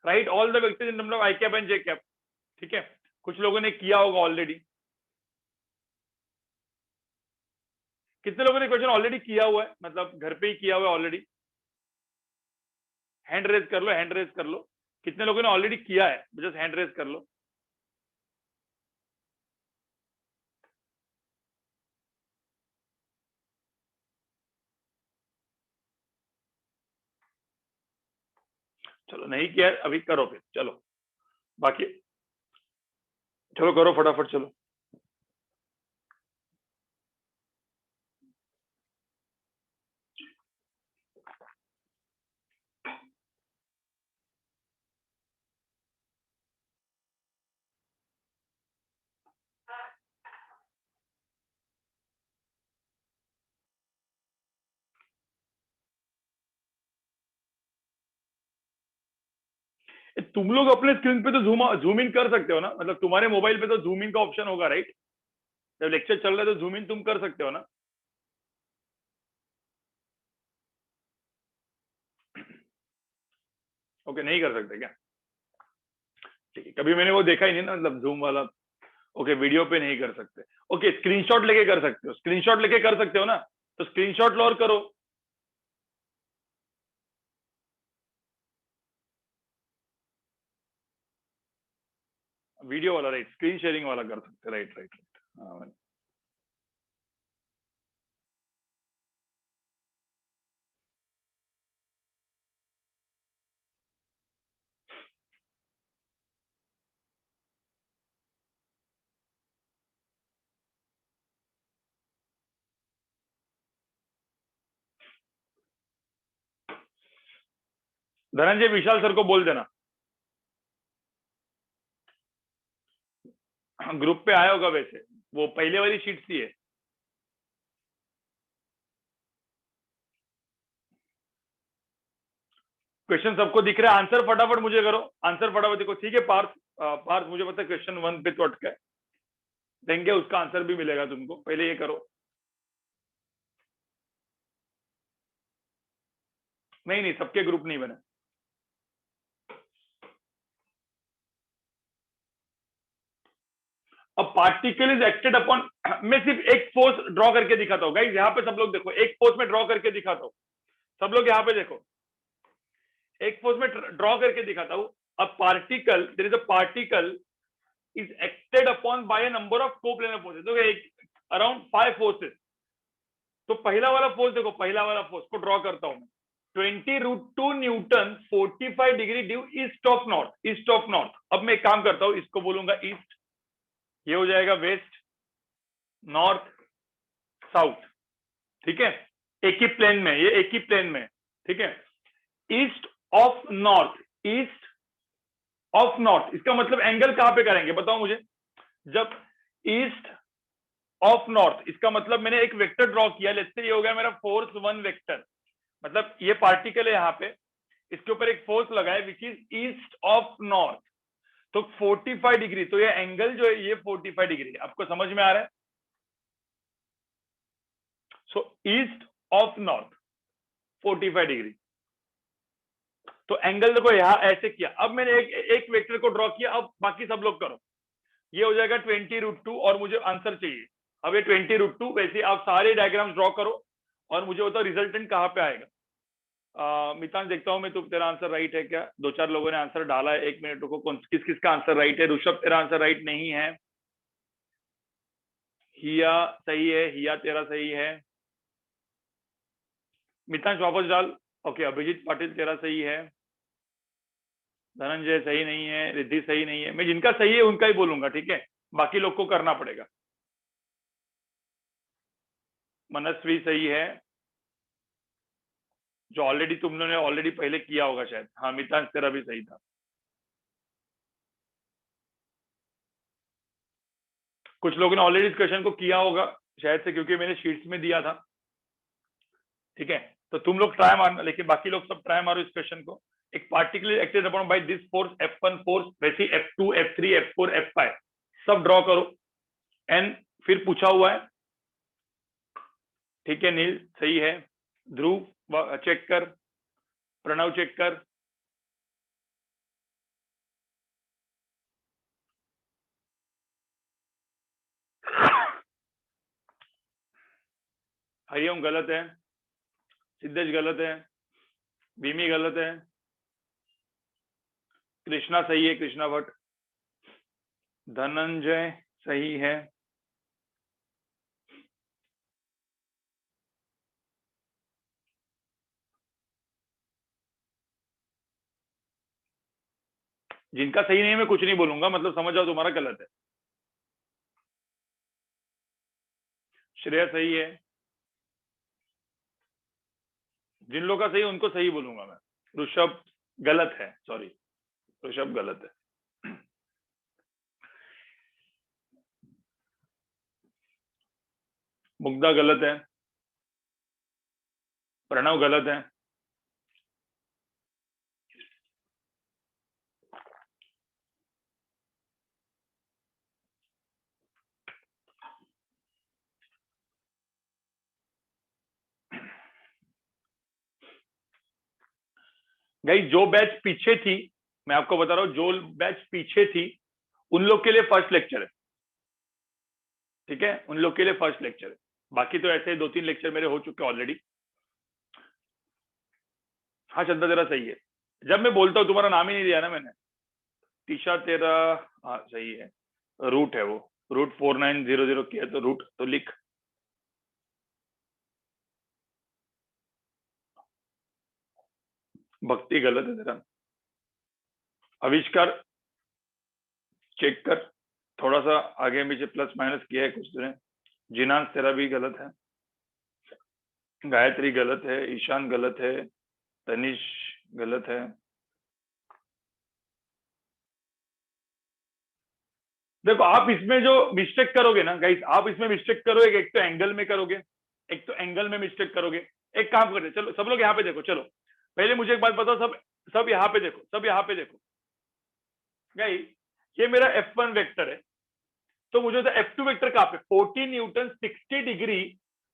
Right all the vectors in terms of I cap and J cap, ठीक है? कुछ लोगों ने किया होगा ऑलरेडी। कितने लोगों ने क्वेश्चन ऑलरेडी किया हुआ है, मतलब घर पे ही किया हुआ है ऑलरेडी? हैंड रेज कर लो, हैंड रेज कर लो। कितने लोगों ने ऑलरेडी किया है? जस्ट हैंड रेज कर लो। चलो, नहीं किया है अभी, करो फिर, चलो बाकी। चलो करो फटाफट, चलो। तुम लोग अपने स्क्रीन पे तो जूम इन कर सकते हो ना? मतलब तुम्हारे मोबाइल पे तो जूम इन का ऑप्शन होगा, राइट? जब लेक्चर चल रहा है तो जूम इन तुम कर सकते हो ना? ओके, नहीं कर सकते क्या? ठीक है, कभी मैंने वो देखा ही नहीं ना, मतलब जूम वाला। ओके, वीडियो पे नहीं कर सकते। ओके, स्क्रीनशॉट लेके कर सकते हो, स्क्रीनशॉट लेके कर सकते हो ना, तो स्क्रीनशॉट लो और करो। वीडियो वाला, राइट, स्क्रीन शेयरिंग वाला कर सकते, राइट राइट राइट। हाँ, धनंजय विशाल सर को बोल देना, ग्रुप पे आया होगा वैसे, वो पहले वाली शीट सी है। क्वेश्चन सबको दिख रहा है, आंसर फटाफट मुझे करो, आंसर फटाफट देखो, ठीक है। पार्थ, पार्थ मुझे पता है क्वेश्चन 1 पे तो अटका है, देंगे उसका आंसर भी मिलेगा तुमको, पहले ये करो। नहीं नहीं, सबके ग्रुप नहीं बने। अब पार्टिकल इज एक्टेड अपॉन, मैं सिर्फ एक फोर्स ड्रॉ करके दिखाता हूँ गाइस, यहाँ पे सब लोग देखो, एक फोर्स में ड्रॉ करके दिखाता हूँ, सब लोग यहाँ पे देखो, एक फोर्स में ड्रॉ करके दिखाता हूँ। अब particle, there is a particle is acted upon by a number of coplanar forces, तो एक अराउंड 5 फोर्सेस। तो पहला वाला फोर्स देखो, पहला वाला फोर्स को ड्रॉ करता हूं मैं, 20√2 Newton 45 degree due east of north, east of north. अब मैं एक काम करता हूं, इसको बोलूंगा ईस्ट, ये हो जाएगा वेस्ट, नॉर्थ, साउथ, ठीक है, एक ही प्लेन में, ये एक ही प्लेन में, ठीक है। East of north, east of north, इसका मतलब एंगल कहां पे करेंगे बताओ मुझे, जब ईस्ट ऑफ नॉर्थ, इसका मतलब मैंने एक वेक्टर ड्रॉ किया, लेट्स से ये हो गया मेरा फोर्स 1 वेक्टर, मतलब ये पार्टिकल है यहाँ पे, इसके ऊपर एक फोर्स लगा है which is east of north, तो 45 डिग्री, तो ये एंगल जो है ये 45 डिग्री, आपको समझ में आ रहा है। सो ईस्ट ऑफ नॉर्थ 45 डिग्री, तो एंगल देखो यहाँ ऐसे किया। अब मैंने एक वेक्टर को ड्रॉ किया, अब बाकी सब लोग करो, ये हो जाएगा 20√2 और मुझे आंसर चाहिए। अब ये 20√2, वैसे आप सारे डायग्राम्स ड्रॉ करो और मुझे बताओ रिजल्टेंट कहाँ पे आएगा। मितान देखता हूँ मैं, तो तेरा आंसर राइट है क्या, 2-4 लोगों ने आंसर डाला है, एक मिनट रुको, कौन किस किस का आंसर राइट है। ऋषभ तेरा आंसर राइट नहीं है, हिया सही है, हिया तेरा सही है, मितान वापस डाल। ओके, अभिजीत पाटिल तेरा सही है, धनंजय सही नहीं है, रिद्धि सही नहीं है, मैं जिनका सही है उनका ही बोलूंगा, ठीक है, बाकी लोग को करना पड़ेगा। मनस्वी सही है, जो ऑलरेडी तुम लोगों ने ऑलरेडी पहले किया होगा शायद। हाँ, मितांश तेरा भी सही था। कुछ लोगों ने ऑलरेडी इस क्वेश्चन को किया होगा शायद से, क्योंकि मैंने शीट्स में दिया था, ठीक है। तो तुम लोग ट्राई मारना, लेकिन बाकी लोग सब ट्राई मारो इस क्वेश्चन को। एक particular acted upon by this force F1 force, वैसे F2 F3 F4 F5 सब ड्रॉ करो। एन फिर पूछा हुआ है, ठीक है, नील सही है, ध्रुव चेक कर, प्रणव चेक कर, हरिओम गलत है, सिद्धेश गलत है, भीमी गलत है, कृष्णा सही है, कृष्णा भट्ट, धनंजय सही है, जिनका सही नहीं है मैं कुछ नहीं बोलूंगा, मतलब समझ जाओ तुम्हारा गलत है। श्रेया सही है, जिन लोगों का सही है उनको सही बोलूंगा मैं। ऋषभ गलत है, सॉरी, ऋषभ गलत है, मुग्धा गलत है, प्रणव गलत है, गाइस जो बैच पीछे थी मैं आपको बता रहा हूँ, जो बैच पीछे थी उन लोग के लिए फर्स्ट लेक्चर है, ठीक है, उन लोग के लिए फर्स्ट लेक्चर है। बाकी तो ऐसे 2-3 लेक्चर मेरे हो चुके ऑलरेडी। हाँ चंदा तेरा सही है, जब मैं बोलता हूँ, तुम्हारा नाम ही नहीं दिया ना मैंने। तीशा तेरा, हाँ सही है, रूट है वो, रूट 4900 की है, तो रूट तो लिख। भक्ति गलत है तेरा। आविष्कार चेक कर, थोड़ा सा आगे पीछे प्लस माइनस किया है कुछ ने। जिनान तेरा भी गलत है, गायत्री गलत है, ईशान गलत है, तनिष गलत है। देखो आप इसमें जो मिस्टेक करोगे ना गाइस, आप इसमें मिस्टेक करोगे, एक तो एंगल में करोगे, एक तो एंगल में मिस्टेक करोगे। एक काम करते, चलो सब लोग यहाँ पे देखो, चलो पहले मुझे एक बात बताओ, सब सब यहाँ पे देखो, सब यहाँ पे देखो गाइस, ये मेरा F1 वेक्टर है, तो मुझे तो F2 वेक्टर कहाँ पे, 14 newton 60 degree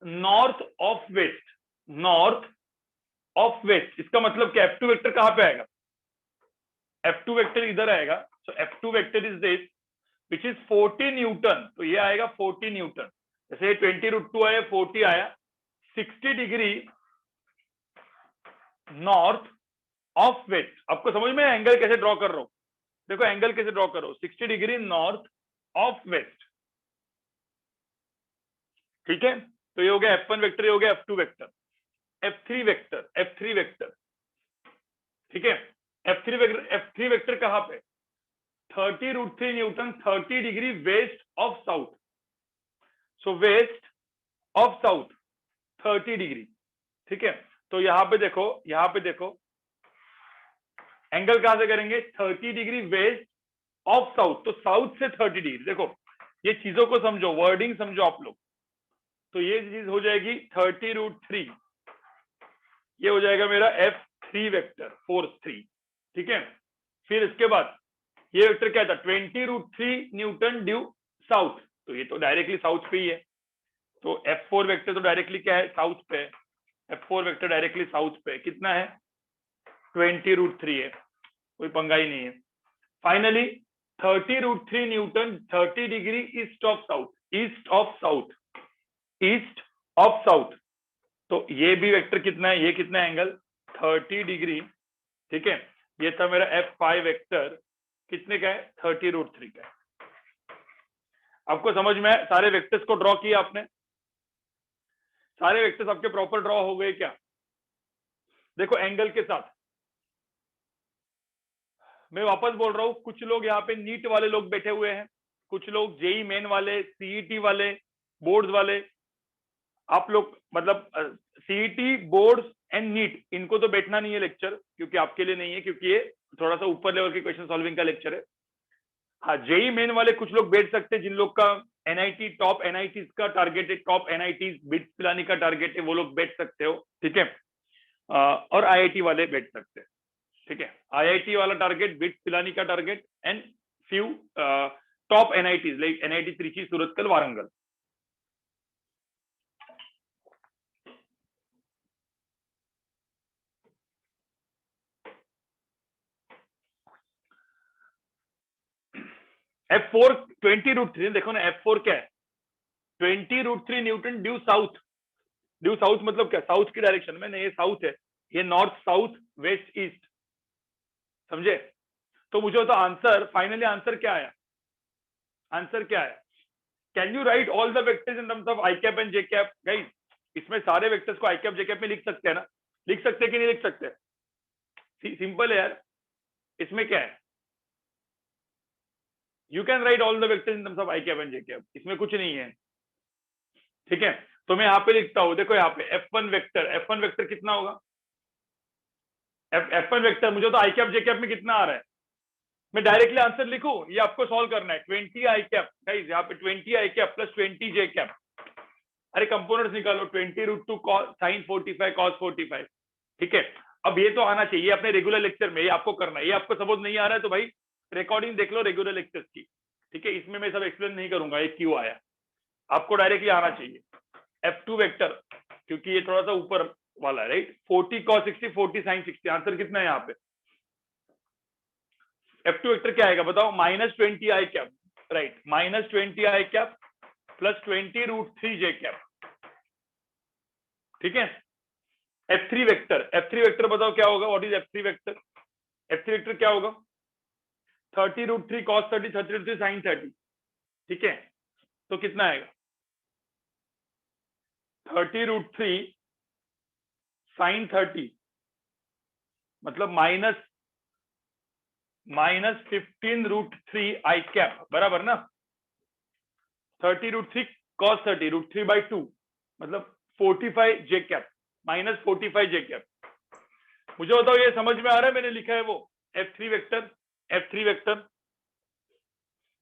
north of west, north of west. इसका मतलब क्या, F2 वेक्टर कहाँ पे आएगा, F2 वेक्टर इधर आएगा। सो F2 vector is this which is 40 Newton, तो ये आएगा 40 न्यूटन। जैसे 20√2 आया, 40 आया, 60 डिग्री नॉर्थ ऑफ वेस्ट। आपको समझ में एंगल कैसे ड्रॉ कर रहा हूं, देखो एंगल कैसे ड्रॉ कर रहा हूं, 60 डिग्री नॉर्थ ऑफ वेस्ट, ठीक है। तो ये हो गया F1 वेक्टर, ये हो गया F2 vector. F3 vector, F3 vector, ठीक है। F3 वेक्टर कहां पे, 30√3 newton 30 degree west of south. So west of south 30 degree, ठीक है। तो यहां पे देखो, यहां पे देखो एंगल कहां से करेंगे, 30 डिग्री वेस्ट ऑफ साउथ, तो साउथ से 30 डिग्री। देखो ये चीजों को समझो, वर्डिंग समझो आप लोग। तो ये चीज हो जाएगी 30√3, ये हो जाएगा मेरा F3 वेक्टर, फोर्स 3, ठीक है। फिर इसके बाद ये वेक्टर क्या था, 20√3 न्यूटन ड्यू साउथ, तो ये तो डायरेक्टली साउथ पे ही है। तो F4 वेक्टर तो डायरेक्टली क्या है, साउथ पे है। F4 वेक्टर डायरेक्टली साउथ पे कितना है, 20√3 है, कोई पंगा ही नहीं है। Finally 30√3 newton 30 degree east of south, east of south, east of south. तो ये भी वेक्टर कितना है, ये कितना एंगल 30 डिग्री, ठीक है। ये था मेरा F5 वेक्टर, कितने का है, 30√3 का है। आपको समझ में सारे वेक्टर्स को ड्रॉ किया आपने, सारे वेक्टर्स आपके प्रॉपर ड्रॉ हो गए क्या। देखो एंगल के साथ मैं वापस बोल रहा हूं, कुछ लोग यहाँ पे नीट वाले लोग बैठे हुए हैं, कुछ लोग जेई मेन वाले, सीईटी वाले, बोर्ड्स वाले, आप लोग मतलब सीईटी, बोर्ड्स एंड नीट, इनको तो बैठना नहीं है लेक्चर, क्योंकि आपके लिए नहीं है, क्योंकि ये थोड़ा सा ऊपर लेवल के क्वेश्चन सॉल्विंग का लेक्चर है। हाँ जेई मेन वाले कुछ लोग बैठ सकते हैं, जिन लोग का एनआईटी, टॉप एनआईटी का टारगेट है, टॉप एनआईटी बिट्स पिलाने का टारगेट है, वो लोग बैठ सकते हो, ठीक है। और आईआईटी वाले बैठ सकते हैं, ठीक है। आईआईटी वाला टारगेट, बिट्स पिलानी का target, and few top NITs like NIT Trichy, Surathkal, Warangal. F4 20√3, देखो ना F4 क्या है, 20√3 Newton due south. Due south मतलब क्या, साउथ की डायरेक्शन में नहीं, ये साउथ है, ये नॉर्थ साउथ वेस्ट ईस्ट, समझे। तो मुझे तो आंसर, फाइनली आंसर क्या आया, आंसर क्या है, can you right all the vectors in terms of I cap and J cap. Guys इसमें सारे वेक्टर्स को आई कैप जे कैप में लिख सकते हैं ना, लिख सकते हैं कि नहीं लिख सकते, सिंपल है यार। इसमें क्या है, you can write all the vectors in terms of I cap and J cap, इसमें कुछ नहीं है, ठीक है। तो मैं यहाँ पे लिखता हूं, देखो यहाँ पे F1 वेक्टर, F1 वेक्टर कितना होगा, F1 वेक्टर मुझे तो आई कैप जे कैप में कितना आ रहा है, मैं डायरेक्टली आंसर लिखूं, ये आपको सॉल्व करना है। 20 आई कैप, गाइस यहाँ पे 20 आई कैप प्लस 20 जे कैप, अरे कंपोनेंट्स निकालो, 20√2 sin 45 cos 45, ठीक है। अब ये तो आना चाहिए अपने रेगुलर लेक्चर में, ये आपको करना है, ये आपको सपोज नहीं आ रहा है तो भाई रिकॉर्डिंग देख लो रेगुलर लेक्चर्स की, ठीक है। इसमें मैं सब एक्सप्लेन नहीं करूंगा ये क्यों आया, आपको डायरेक्टली आना चाहिए। F2 वेक्टर, क्योंकि ये थोड़ा सा ऊपर वाला है, राइट, 40 cos 60 40 sin 60, आंसर कितना है यहाँ पे, F2 वेक्टर क्या आएगा बताओ, -20 आई कैप, राइट, -20 आई कैप प्लस 20√3 जे कैप, ठीक है। F3 वेक्टर बताओ क्या होगा, what is F3 vector? F3 vector क्या होगा, 30√3 cos 30, 30√3 sin 30, ठीक है। तो कितना आएगा, 30√3 sin 30 मतलब -15√3 आई कैप, बराबर ना। 30√3 cos 30 √3/2 मतलब 45 जे कैप, -45 जे कैप। मुझे बताओ ये समझ में आ रहा है, मैंने लिखा है वो F3 वेक्टर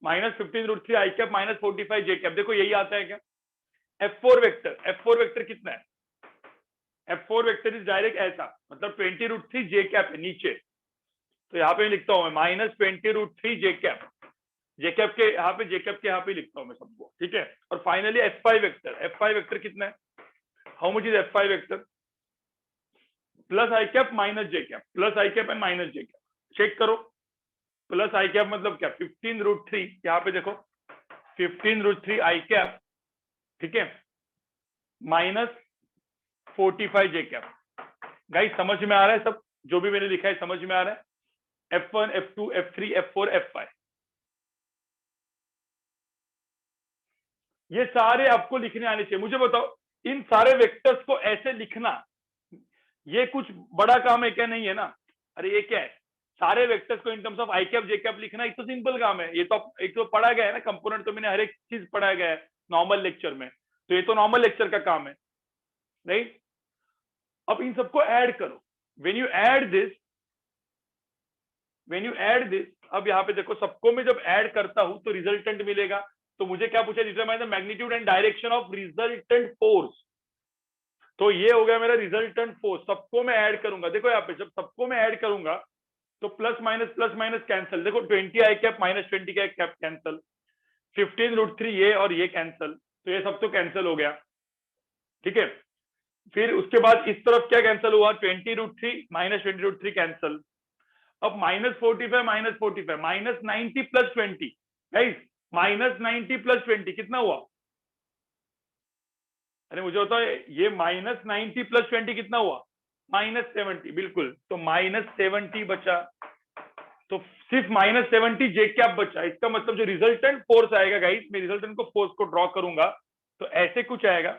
-15√3 आई कैप -45 जे कैप, देखो यही आता है क्या। F4 वेक्टर कितना है, F4 वेक्टर इज डायरेक्ट ऐसा, मतलब 20√3 जे कैप है नीचे, तो यहाँ पे लिखता हूं मैं -20√3 जे कैप के यहाँ पे लिखता हूं मैं सबको, ठीक है। और फाइनली F5 वेक्टर कितना है, how much is F5 vector, plus I cap minus J cap, plus I cap and minus J cap, check करो। प्लस आई कैप मतलब क्या, 15√3, यहाँ पे देखो 15√3 आई कैप, ठीक है, -45 जे कैप। गाइस समझ में आ रहा है सब, जो भी मैंने लिखा है समझ में आ रहा है। F1 F2 F3 F4 F5 ये सारे आपको लिखने आने चाहिए। मुझे बताओ इन सारे वेक्टर्स को ऐसे लिखना ये कुछ बड़ा काम है क्या, नहीं है ना। अरे ये क्या है, सारे वेक्टर्स को इन terms of I cap J cap लिखना एक तो सिंपल काम है, ये तो एक तो पढ़ा गया है ना, कंपोनेंट तो मैंने हर एक चीज पढ़ाया गया है नॉर्मल लेक्चर में, तो ये तो नॉर्मल लेक्चर का काम है, राइट। अब इन सबको ऐड करो, व्हेन यू ऐड दिस, अब यहाँ पे देखो सबको मैं जब ऐड करता हूं तो रिजल्टेंट मिलेगा। तो मुझे क्या पूछा, determine the magnitude and direction of resultant force, तो ये हो गया मेरा रिजल्टेंट फोर्स। सबको मैं ऐड करूंगा, देखो यहाँ पे जब सबको मैं ऐड करूंगा तो प्लस माइनस कैंसल, देखो 20 आई कैप -20 का कैप कैंसल, 15√3 ये और ये कैंसल, तो ये सब तो कैंसल हो गया, ठीक है। फिर उसके बाद इस तरफ क्या कैंसल हुआ, 20√3 -20√3 कैंसल। अब -45 -90 प्लस 20, गाइस -90 प्लस 20 कितना हुआ, अरे मुझे बताओ ये -90 प्लस 20 कितना हुआ, -70, बिल्कुल। तो -70 बचा, तो सिर्फ -70 जे कैप बचा। इसका मतलब जो रिजल्टेंट फोर्स आएगा गाइस, मैं रिजल्टेंट को फोर्स को ड्रॉ करूंगा तो ऐसे कुछ आएगा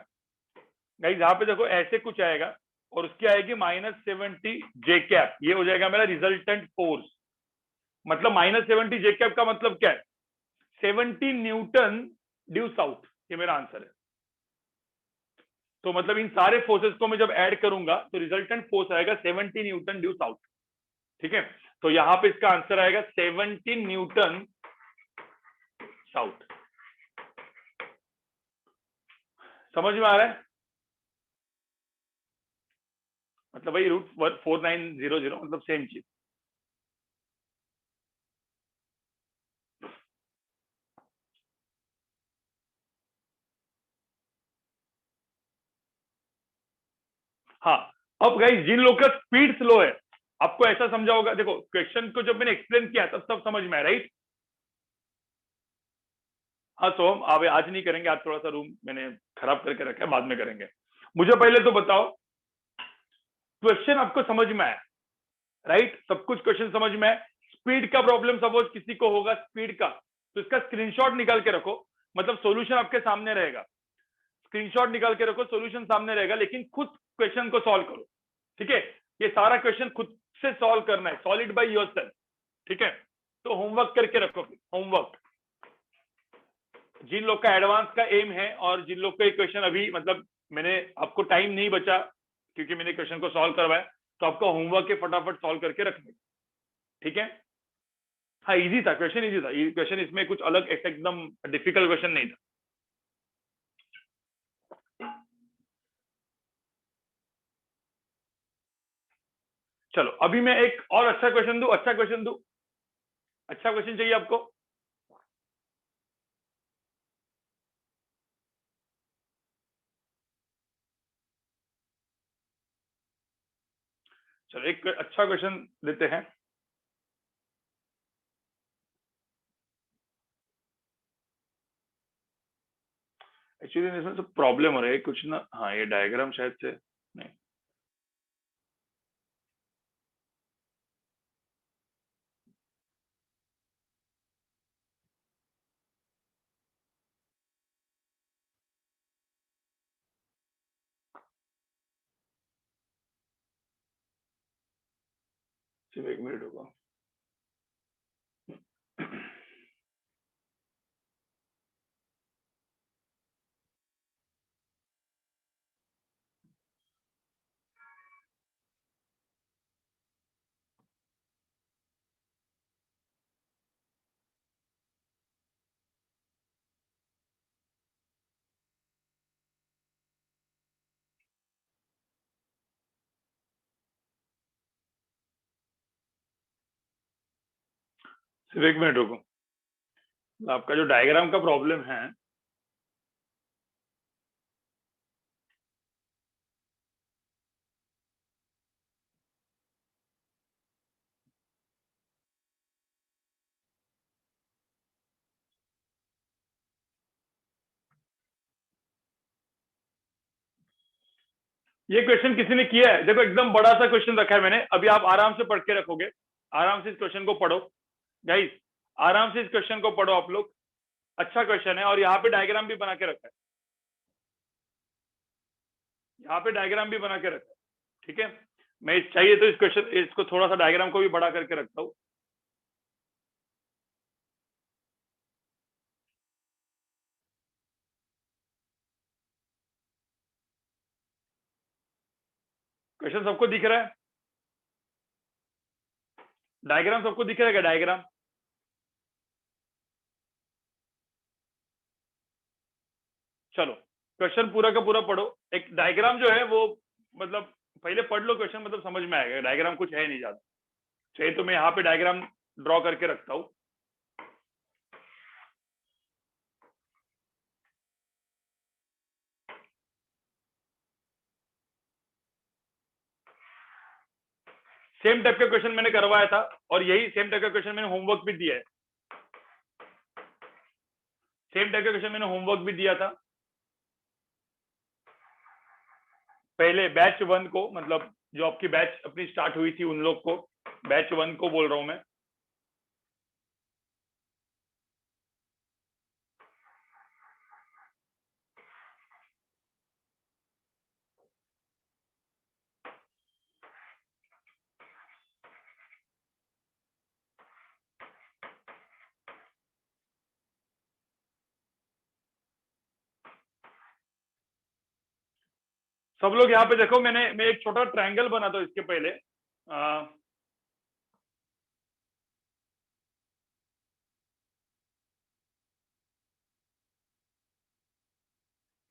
गाइस, यहाँ पे देखो ऐसे कुछ आएगा और उसकी आएगी -70 जे कैप, ये हो जाएगा मेरा रिजल्टेंट फोर्स। मतलब -70 जे कैप का मतलब क्या है, 70 न्यूटन ड्यू साउथ, ये मेरा आंसर है। तो मतलब इन सारे फोर्सेस को मैं जब ऐड करूंगा तो रिजल्टेंट फोर्स आएगा 70 न्यूटन ड्यू साउथ, ठीक है। तो यहां पे इसका आंसर आएगा 70 न्यूटन साउथ। समझ में आ रहा है, मतलब वही √4900 मतलब सेम चीज। हाँ, अब गाइस जिन लोग का स्पीड स्लो है, आपको ऐसा समझा होगा, देखो क्वेश्चन को जब मैंने एक्सप्लेन किया तब सब समझ में आया, राइट। हाँ तो हम अब आज नहीं करेंगे, आज थोड़ा सा रूम मैंने खराब करके रखा है, बाद में करेंगे। मुझे पहले तो बताओ क्वेश्चन आपको समझ में आया, राइट, सब कुछ क्वेश्चन समझ में आया। स्पीड का प्रॉब्लम सपोज किसी को होगा स्पीड का, तो इसका स्क्रीनशॉट निकाल के रखो, मतलब सॉल्यूशन आपके सामने रहेगा, स्क्रीनशॉट निकाल के रखो, सॉल्यूशन सामने रहेगा, लेकिन खुद क्वेश्चन को सॉल्व करो, ठीक है। ये सारा क्वेश्चन खुद से सॉल्व करना है, सॉल्व इट बाय योरसेल्फ, ठीक है। तो होमवर्क करके रखो, होमवर्क जिन लोग का एडवांस का एम है और जिन लोग का क्वेश्चन अभी मतलब मैंने आपको टाइम नहीं बचा क्योंकि मैंने क्वेश्चन को सॉल्व करवाया, तो आपका होमवर्क के फटाफट सॉल्व करके रखना, ठीक है। हाँ इजी था क्वेश्चन, इजी था क्वेश्चन, इसमें कुछ अलग एकदम डिफिकल्ट क्वेश्चन नहीं था। चलो अभी मैं एक और अच्छा क्वेश्चन दूं, अच्छा क्वेश्चन चाहिए आपको। चलो एक अच्छा क्वेश्चन देते हैं। एक्चुअली इसमें तो प्रॉब्लम हो रही है कुछ ना, हाँ ये डायग्राम शायद से नहीं, सिर्फ 1 मिनट होगा। सिर्फ 1 मिनट रुको। आपका जो डायग्राम का प्रॉब्लम है, ये क्वेश्चन किसी ने किया है, देखो एकदम बड़ा सा क्वेश्चन रखा है मैंने, अभी आप आराम से पढ़ के रखोगे, आराम से इस क्वेश्चन को पढ़ो गाइस, आराम से इस क्वेश्चन को पढ़ो आप लोग, अच्छा क्वेश्चन है और यहाँ पे डायग्राम भी बना के रखा है, यहाँ पे डायग्राम भी बना के रखा है, ठीक है। मैं चाहिए तो इस क्वेश्चन इसको थोड़ा सा डायग्राम को भी बड़ा करके रखता हूँ। क्वेश्चन सबको दिख रहा है, डायग्राम सबको दिख रहा है क्या डायग्राम? चलो क्वेश्चन पूरा का पूरा पढ़ो, एक डायग्राम जो है वो मतलब पहले पढ़ लो क्वेश्चन, मतलब समझ में आएगा, डायग्राम कुछ है नहीं ज्यादा, चाहिए तो मैं यहाँ पे डायग्राम ड्रॉ करके रखता हूँ। सेम टाइप का क्वेश्चन मैंने करवाया था और यही सेम टाइप का क्वेश्चन मैंने होमवर्क भी दिया है, सेम टाइप का क्वेश्चन मैंने होमवर्क भी दिया था पहले बैच 1 को, मतलब जो आपकी बैच अपनी स्टार्ट हुई थी उन लोग को, बैच 1 को बोल रहा हूं मैं। सब लोग यहाँ पे देखो, मैं एक छोटा ट्रायंगल बनाता हूँ इसके पहले,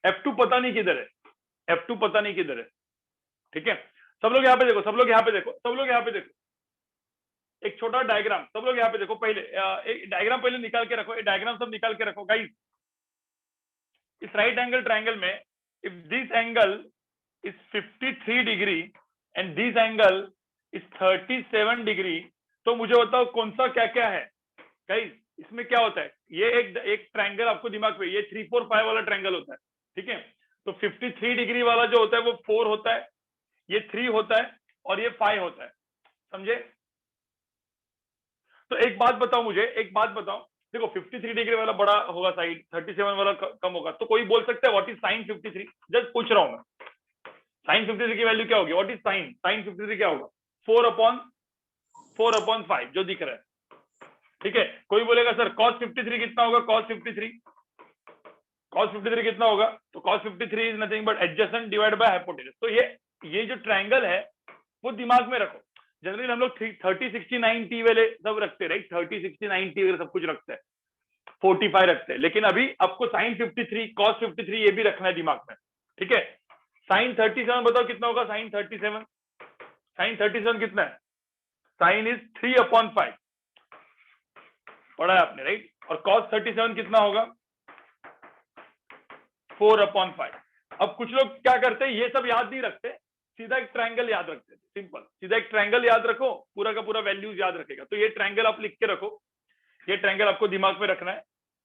F2 पता नहीं किधर है, F2 पता नहीं किधर है, ठीक है। सब लोग यहाँ पे देखो, सब लोग यहाँ पे देखो, सब लोग यहाँ पे देखो, एक छोटा डायग्राम, सब लोग यहाँ पे देखो, पहले एक डायग्राम पहले निकाल के रखो, एक डायग्राम सब निकाल के रखो गाइस। इस राइट एंगल ट्रायंगल में if this angle is 53 degree and this angle is 37 degree, तो मुझे बताओ कौन सा क्या क्या है गाइस। इसमें क्या होता है, ये एक ट्रायंगल आपको दिमाग में, ये 3 4 5 वाला ट्रायंगल होता है, ठीक है। तो 53 डिग्री वाला जो होता है वो 4 होता है, ये 3 होता है और ये 5 होता है, समझे। तो एक बात बताओ मुझे, एक बात बताओ, देखो 53 डिग्री वाला बड़ा होगा साइड, 37 वाला कम होगा, तो कोई बोल सकता है व्हाट इज साइन 53? जस्ट पूछ रहा हूं मैं, साइन 53 की वैल्यू क्या होगी, व्हाट इज साइन, साइन 53 क्या होगा? 4/5 जो दिख रहा है, ठीक है। कोई बोलेगा सर cos 53 कितना होगा, cos 53 कितना होगा, तो cos 53 is nothing but adjacent divide by hypotenuse. तो ये जो ट्रायंगल है वो दिमाग में रखो। जनरली हम लोग 30 60 90 वाले सब रखते हैं, राइट, 30 60 90 वगैरह सब कुछ रखते हैं, 45 रखते हैं, लेकिन अभी आपको साइन 53 cos 53 ये भी रखना है दिमाग में, ठीक है। साइन 37 बताओ कितना होगा, साइन 37, साइन 37 कितना है, साइन इज 3/5, पढ़ा है आपने, राइट। और cos 37 कितना होगा, 4/5। अब कुछ लोग क्या करते हैं, ये सब याद नहीं रखते, सीधा एक ट्रायंगल याद रखते हैं, सिंपल, सीधा एक ट्रायंगल याद रखो, पूरा का पूरा वैल्यूज याद रखेगा। तो ये ट्रायंगल आप लिख के रखो, ये ट्रायंगल आपको दिमाग में रखना है,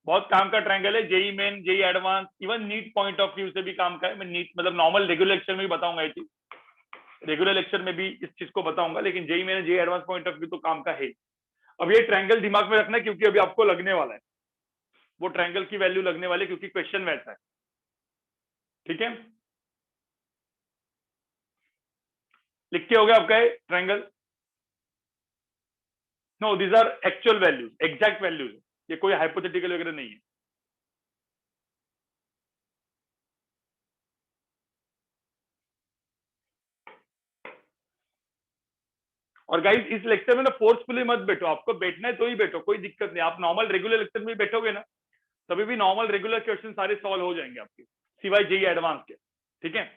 बहुत काम का ट्रायंगल है, JEE Main, JEE advance, even NEET point of view से भी काम का है। मैं नीट मतलब नॉर्मल रेगुलर लेक्चर में भी बताऊंगा ये चीज, रेगुलर लेक्चर में भी इस चीज को बताऊंगा, लेकिन JEE Main, JEE advance point of view तो काम का है। अब ये ट्रायंगल दिमाग में रखना है, क्योंकि अभी आपको लगने वाला है, वो ट्रायंगल की वैल्यू लगने वाली है, क्योंकि क्वेश्चन वैसा है। ठीक है, लिख के हो गया आपका triangle? No, these are actual values, exact values, ये कोई हाइपोथेटिकल वगैरह नहीं है। और गाइस इस लेक्चर में ना फोर्सफुली मत बैठो, आपको बैठना है तो ही बैठो, कोई दिक्कत नहीं। आप नॉर्मल रेगुलर लेक्चर में बैठोगे ना, तभी भी नॉर्मल रेगुलर क्वेश्चन सारे सॉल्व हो जाएंगे आपके, सिवाय जेई एडवांस के। ठीक है,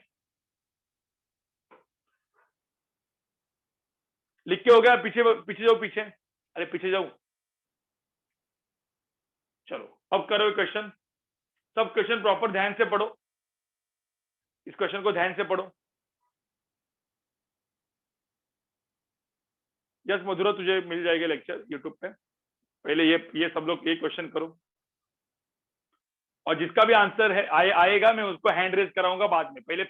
लिख के हो गया? पीछे पीछे जाओ, पीछे, अरे पीछे जाओ। चलो अब करो क्वेश्चन, सब क्वेश्चन प्रॉपर ध्यान से पढ़ो, इस क्वेश्चन को ध्यान से पढ़ो। यस मधुरा, तुझे मिल जाएगा लेक्चर यूट्यूब पे। पहले ये सब लोग ये क्वेश्चन करो, और जिसका भी आंसर है आएगा, मैं उसको हैंड रेज कराऊंगा बाद में। पहले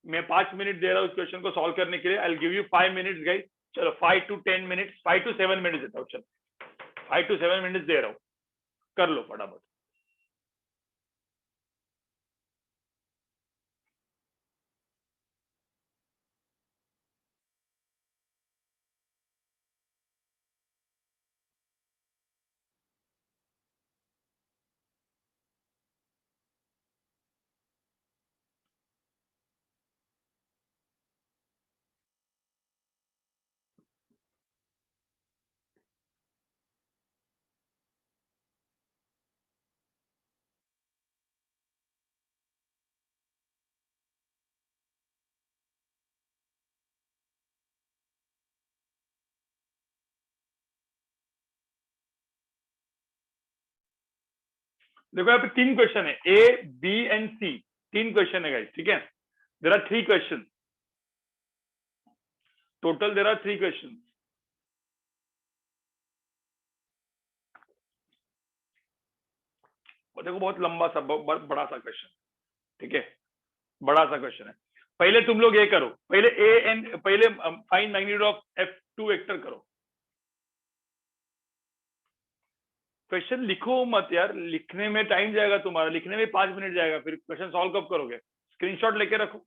मैं 5 मिनट दे रहा हूँ इस क्वेश्चन को सॉल्व करने के लिए। I will give you 5 minutes guys. चलो 5 to 10 मिनट्स, 5 to 7 मिनट्स देता हूँ, चलो 5 to 7 मिनट्स दे रहा हूँ, कर लो फटाफट। देखो यहाँ पे 3 क्वेश्चन है, A B and C, 3 question है गाइस। ठीक है, there are 3 question total, there are 3 question. देखो बहुत लंबा सा, बहुत बड़ा सा क्वेश्चन। ठीक है, बड़ा सा क्वेश्चन है। पहले तुम लोग ये करो, पहले पहले find magnitude of F2 vector करो। क्वेश्चन लिखो मत यार, लिखने में टाइम जाएगा तुम्हारा, लिखने में 5 मिनट जाएगा, फिर क्वेश्चन सॉल्व कब करोगे? स्क्रीनशॉट लेके रखो।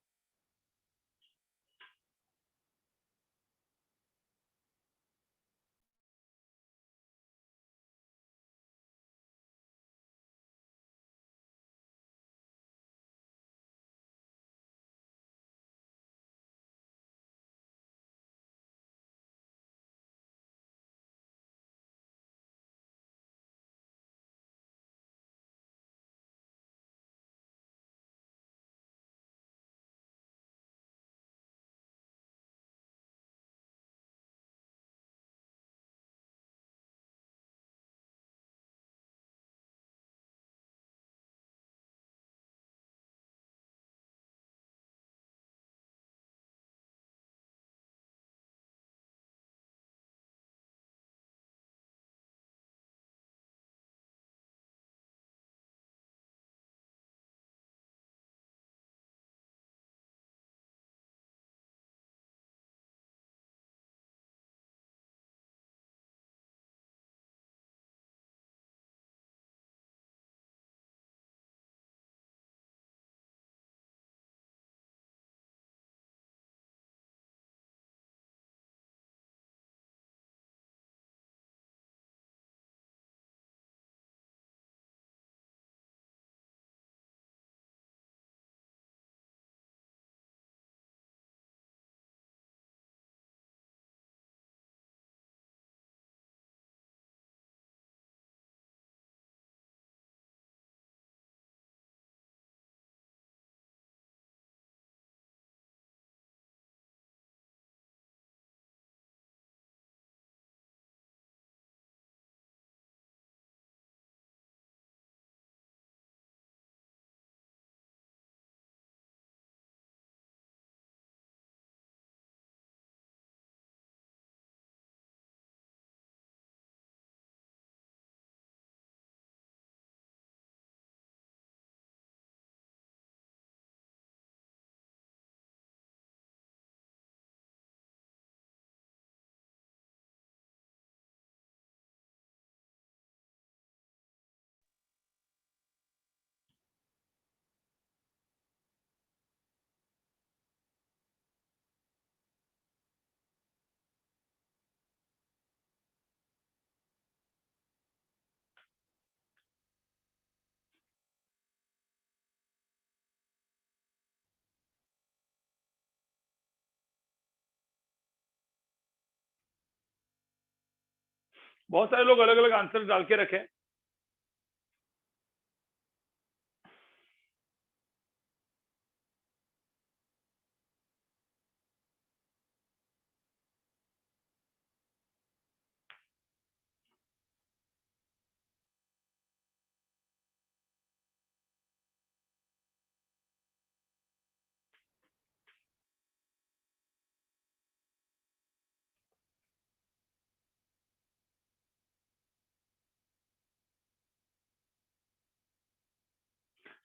बहुत सारे लोग अलग अलग आंसर डाल के रखे।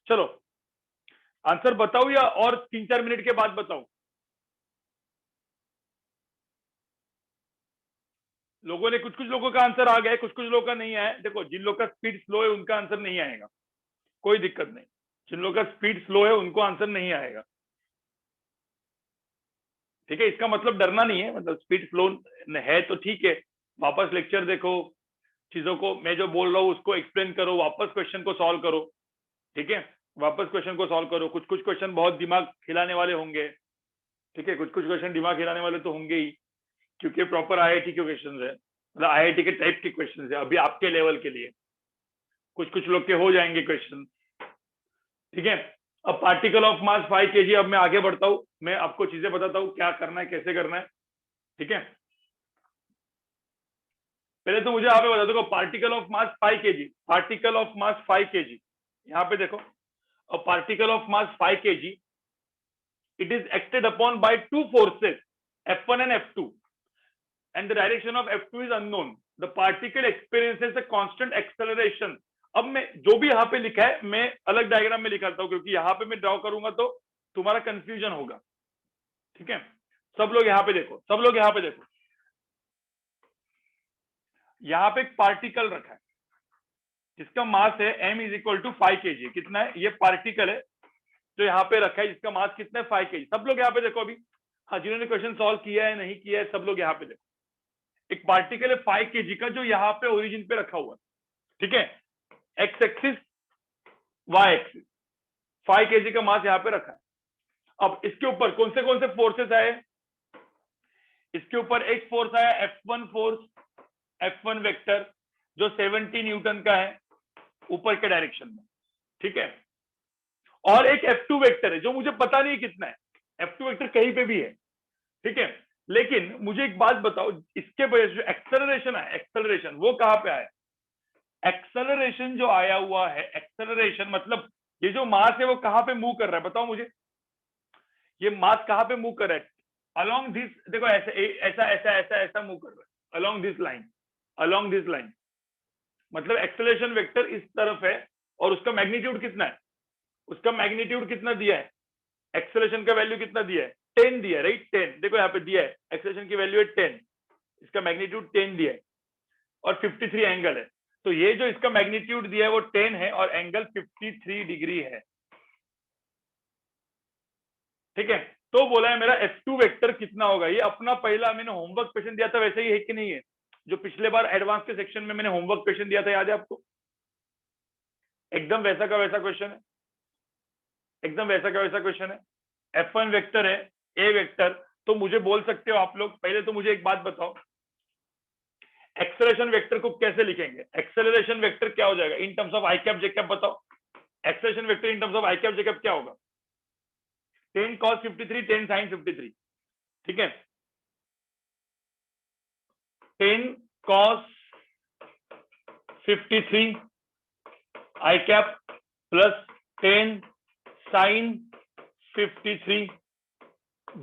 चलो आंसर बताऊं या और 3-4 मिनट के बाद बताऊं? लोगों ने कुछ कुछ लोगों का आंसर आ गया है, कुछ कुछ लोगों का नहीं आया है। देखो जिन लोगों का स्पीड स्लो है उनका आंसर नहीं आएगा, कोई दिक्कत नहीं। जिन लोगों का स्पीड स्लो है उनको आंसर नहीं आएगा, ठीक है। इसका मतलब डरना नहीं है, मतलब स्पीड स्लो है तो ठीक है, वापस लेक्चर देखो, चीजों को मैं जो बोल रहा हूँ उसको एक्सप्लेन करो, वापस क्वेश्चन को सॉल्व करो, ठीक है। वापस क्वेश्चन को सॉल्व करो। कुछ कुछ क्वेश्चन बहुत दिमाग खिलाने वाले होंगे, ठीक है, कुछ कुछ क्वेश्चन दिमाग खिलाने वाले तो होंगे ही, क्योंकि प्रॉपर आईआईटी के क्वेश्चन है, मतलब आईआईटी के टाइप के क्वेश्चन है अभी आपके लेवल के लिए। कुछ कुछ लोग के हो जाएंगे क्वेश्चन, ठीक है। अब पार्टिकल ऑफ मास 5 kg, अब मैं आगे बढ़ता हूं, मैं आपको चीजें बताता हूं क्या करना है, कैसे करना है, ठीक है। पहले तो मुझे यहाँ पे बता दो, particle of mass 5 kg, particle of mass 5 kg, यहाँ पे देखो, a particle of mass 5 kg, it is acted upon by two forces, F1 and F2, and the direction of F2 is unknown. The particle experiences a constant acceleration. अब मैं जो भी यहाँ पे लिखा है मैं अलग डायग्राम में लिखाता हूँ, क्योंकि यहाँ पे मैं ड्रॉ करूंगा तो तुम्हारा कंफ्यूजन होगा, ठीक है। सब लोग यहाँ पे देखो, सब लोग यहाँ पे देखो, यहाँ पे एक पार्टिकल रखा है जिसका मास है m is equal to 5 kg। कितना है? ये पार्टिकल है जो यहाँ पे रखा है, जिसका मास कितना है? 5 kg। सब लोग यहाँ पे देखो अभी, हाँ जिन्होंने क्वेश्चन सॉल्व किया है नहीं किया है सब लोग यहाँ पे देखो। एक पार्टिकल है 5 kg का जो यहाँ पे ओरिजिन पे रखा हुआ है, ठीक है, X axis Y axis, 5 kg का मास यहाँ पे रखा है। अब इसके ऊपर कौन से फोर्सेस आए? इसके ऊपर एक फोर्स आया F1 फोर्स, F1 वेक्टर जो 70 न्यूटन का है ऊपर के डायरेक्शन में, ठीक है। और एक F2 वेक्टर है जो मुझे पता नहीं कितना है, F2 वेक्टर कहीं पे भी है, ठीक है। लेकिन मुझे एक बात बताओ, इसके वजह से जो एक्सेलरेशन है, एक्सेलरेशन वो कहाँ पे आया? एक्सेलरेशन जो आया हुआ है, एक्सेलरेशन मतलब ये जो मास है वो कहाँ पे मूव कर रहा है? बताओ मुझे, ये मास कहाँ पे मूव कर रहा है? अलोंग दिस, देखो ऐसा ऐसा ऐसा ऐसा ऐसा मूव कर रहा है, along this line, along this line, मतलब एक्सेलरेशन वेक्टर इस तरफ है। और उसका मैग्नीट्यूड कितना है? उसका मैग्नीट्यूड कितना दिया है? एक्सेलरेशन का वैल्यू कितना दिया है? 10 दिया है, राइट, 10। देखो यहाँ पे दिया है, एक्सेलरेशन की वैल्यू है 10, इसका मैग्नीट्यूड 10 दिया है और 53 एंगल है। तो ये जो इसका मैग्नीट्यूड दिया है वो 10 है और एंगल 53 डिग्री है, ठीक है। तो बोला है मेरा F2 वेक्टर कितना होगा। ये अपना पहला मैंने होमवर्क क्वेश्चन दिया था वैसे ही है कि नहीं है? जो पिछले बार एडवांस के सेक्शन में मैंने होमवर्क क्वेश्चन दिया था, याद है आपको? एकदम वैसा का वैसा क्वेश्चन है, एकदम वैसा का वैसा क्वेश्चन है। F1 वेक्टर है, ए वेक्टर, तो मुझे बोल सकते हो आप लोग। पहले तो मुझे एक बात बताओ, एक्सेलरेशन वेक्टर को कैसे लिखेंगे? एक्सेलरेशन वेक्टर क्या हो जाएगा in terms of I cap J cap? बताओ, acceleration vector in terms of I cap J cap क्या होगा? 10 cos 53, 10 sin 53, ठीक है। 10 cos 53 आई कैप प्लस 10 sin 53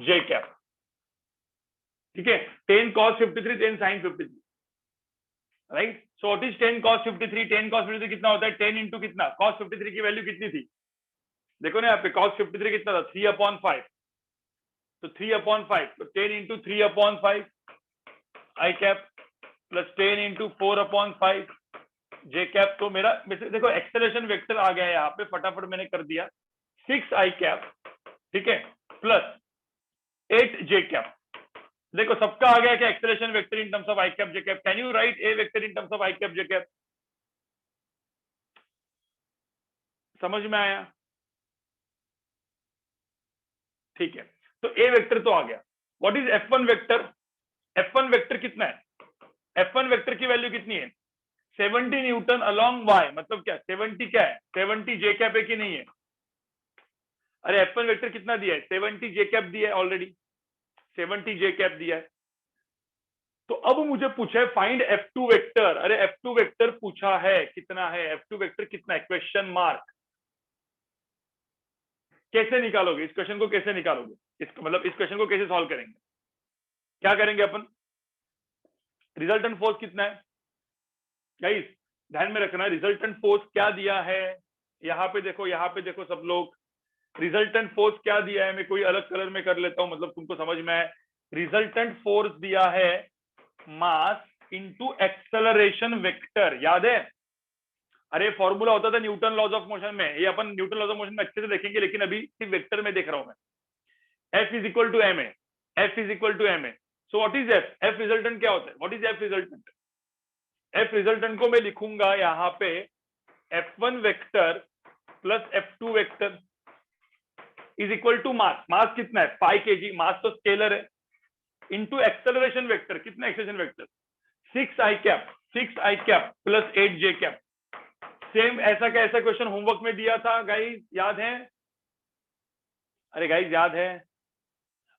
जे कैप, ठीक है। 10 cos 53, 10 sin 53, right. So what is 10 cos 53? 10 cos 53 कितना होता है? 10 इंटू कितना? cos 53 की वैल्यू कितनी थी? देखो ना यहाँ पे cos 53 कितना था? 3/5, तो 3/5, तो 10 इंटू 3/5 आई कैप प्लस 10 इंटू 4/5 जे कैप। तो मेरा देखो एक्सेलरेशन वेक्टर आ गया है यहाँ पे, फटाफट मैंने कर दिया, 6 आई कैप, ठीक है, प्लस 8 जे कैप। देखो सबका आ गया क्या? Acceleration vector in terms of I cap J cap. Can you right A vector in terms of I cap J cap? समझ में आया? ठीक है, तो ए वेक्टर तो आ गया। What is F1 vector? F1 vector कितना है? F1 वेक्टर की वैल्यू कितनी है 70 न्यूटन अलोंग y, मतलब क्या 70 क्या है 70 जे कैप है कि नहीं है। अरे F1 वेक्टर कितना दिया है 70 जे कैप दिया है ऑलरेडी, 70 जे कैप दिया है। तो अब मुझे पूछा है फाइंड F2 वेक्टर। अरे F2 वेक्टर पूछा है कितना है, F2 वेक्टर कितना है क्वेश्चन मार्क। कैसे निकालोगे इस क्वेश्चन को, कैसे निकालोगे इसको, मतलब इस क्वेश्चन को कैसे सॉल्व करेंगे, क्या करेंगे अपन। रिजल्टेंट फोर्स कितना है गाइस, ध्यान में रखना रिजल्टेंट फोर्स क्या दिया है। यहाँ पे देखो, यहाँ पे देखो सब लोग, रिजल्टेंट फोर्स क्या दिया है, मैं कोई अलग कलर में कर लेता हूं, मतलब तुमको समझ में आए। रिजल्टेंट फोर्स दिया है मास इनटू एक्सेलरेशन वेक्टर, याद है। अरे फॉर्मूला होता था न्यूटन लॉज ऑफ मोशन में, ये अपन न्यूटन लॉज ऑफ मोशन में अच्छे से देखेंगे, लेकिन अभी सिर्फ वेक्टर में देख रहा हूं मैं। F is equal to M A, F is equal to M A. So what is F, F resultant क्या होता है, what is F resultant. F resultant को मैं लिखूंगा यहाँ पे F1 vector plus F2 vector is equal to mass, mass कितना है 5 kg, मास तो स्केलर है, इनटू एक्सेलरेशन वेक्टर, कितना acceleration vector 6 i cap plus 8 j cap. Same ऐसा का ऐसा क्वेश्चन होमवर्क में दिया था गाइस, याद है। अरे गाइस याद है।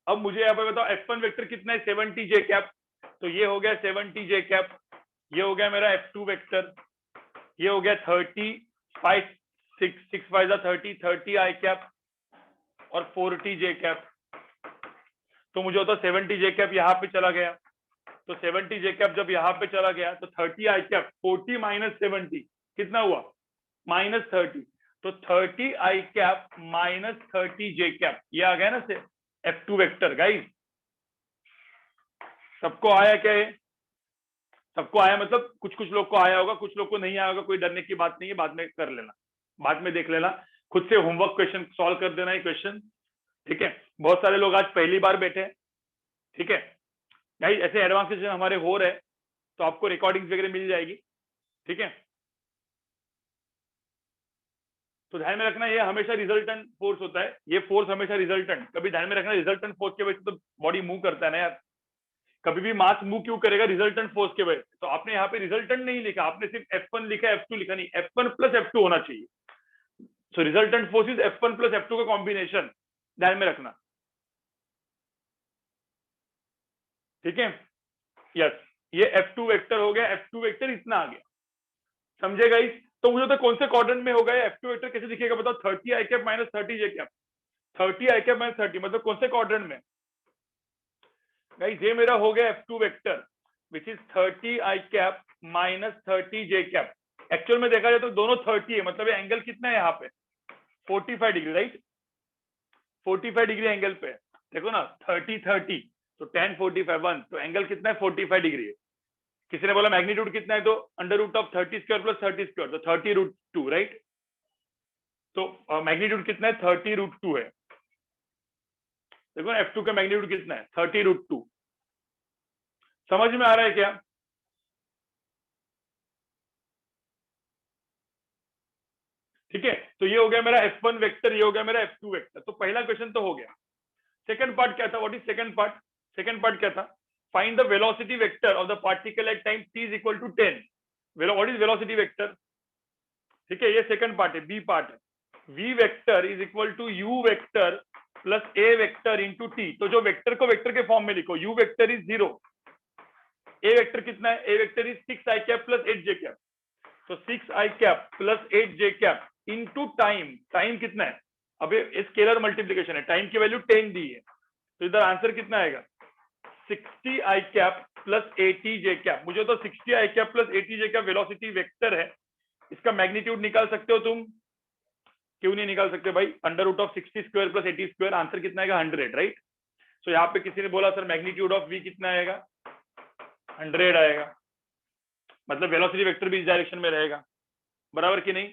अब मुझे यहाँ पे बताओ F1 वेक्टर कितना है 70 j कैप, तो ये हो गया 70 j कैप, ये हो गया मेरा F2 वेक्टर, ये हो गया 30 5 6 5 30 i कैप और 40 j कैप। तो मुझे होता 70 j कैप यहाँ पे चला गया, तो 70 j कैप जब यहाँ पे चला गया तो 30 i कैप, 40 माइनस 70 कितना हुआ -30, तो 30 i cap minus 30 j cap, ये आ गया ना से F2 वेक्टर। गाइस सबको आया क्या ये, सबको आया, मतलब कुछ कुछ लोग को आया होगा, कुछ लोग को नहीं आया होगा, कोई डरने की बात नहीं है, बाद में कर लेना, बाद में देख लेना, खुद से होमवर्क क्वेश्चन सॉल्व कर देना ये क्वेश्चन, ठीक है। बहुत सारे लोग आज पहली बार बैठे हैं, ठीक है गाइस। ऐसे एडवांस सेशन हमारे हो रहे हैं, तो आपको रिकॉर्डिंग्स वगैरह मिल जाएगी, ठीक है। तो ध्यान में रखना ये हमेशा रिजल्टेंट फोर्स होता है, ये फोर्स हमेशा रिजल्टेंट, कभी ध्यान में रखना रिजल्टेंट फोर्स की वजह से तो बॉडी मूव करता है ना यार, कभी भी मास मूव क्यों करेगा रिजल्टेंट फोर्स के वजह से। तो आपने यहाँ पे रिजल्टेंट नहीं लिखा, आपने सिर्फ F1 लिखा, F2 लिखा नहीं, F1 प्लस F2 होना चाहिए। So resultant force is F1 plus F2 का कॉम्बिनेशन, ध्यान में रखना, ठीक है। यस, ये F2 वेक्टर हो गया, F2 वेक्टर इतना आ गया, समझे गाइस। तो मुझे तो कौन से क्वाड्रेंट में होगा F2 वेक्टर कैसे दिखेगा बताओ, 30 i cap minus 30 j cap, 30 i cap minus 30 मतलब कौन से क्वाड्रेंट में गाइस। ये मेरा हो गया F2 vector which is 30 i cap minus 30 j cap. Actual में देखा जाए तो दोनों 30 है, मतलब ये एंगल कितना है यहाँ पे 45 डिग्री, राइट 45 डिग्री एंगल पे, देखो ना 30 30, तो 10 45 1, तो एंगल कितना है 45 डिग्री है। किसी ने बोला मैग्नीट्यूड कितना है, तो under root of 30 square plus 30 square, तो 30√2, राइट। तो मैग्नीट्यूड कितना है 30√2 है, देखो ना F2 का मैग्नीट्यूड कितना है 30√2, समझ में आ रहा है क्या। ठीक है, तो ये हो गया मेरा F1 वेक्टर, ये हो गया मेरा F2 वेक्टर। तो पहला क्वेश्चन तो हो गया। सेकंड पार्ट क्या था, what is second part, second part क्या था, find the velocity vector of the particle at time t is equal to 10। What is velocity vector, ठीक है, ये सेकंड पार्ट है, बी पार्ट है। v vector is equal to u vector plus a vector into t। तो जो vector को vector के form में लिखो, u vector is 0, a vector कितना है, a vector is 6 i cap plus 8 j cap, तो 6 i cap plus 8 j cap into time, time कितना है, अब ये स्केलर मल्टीप्लीकेशन है, टाइम की वैल्यू 10 दी है, तो इधर आंसर कितना आएगा 60 i cap plus 80 j cap. मुझे तो 60 i cap plus 80 j cap velocity vector है, इसका मैग्नीट्यूड निकाल सकते हो तुम, क्यों नहीं निकाल सकते भाई, under root of 60 square plus 80 square, answer कितना आएगा 100, राइट। सो यहाँ पे किसी ने बोला सर मैग्नीट्यूड ऑफ v कितना आएगा 100 आएगा, मतलब वेलोसिटी वेक्टर भी इस डायरेक्शन में रहेगा, बराबर कि नहीं।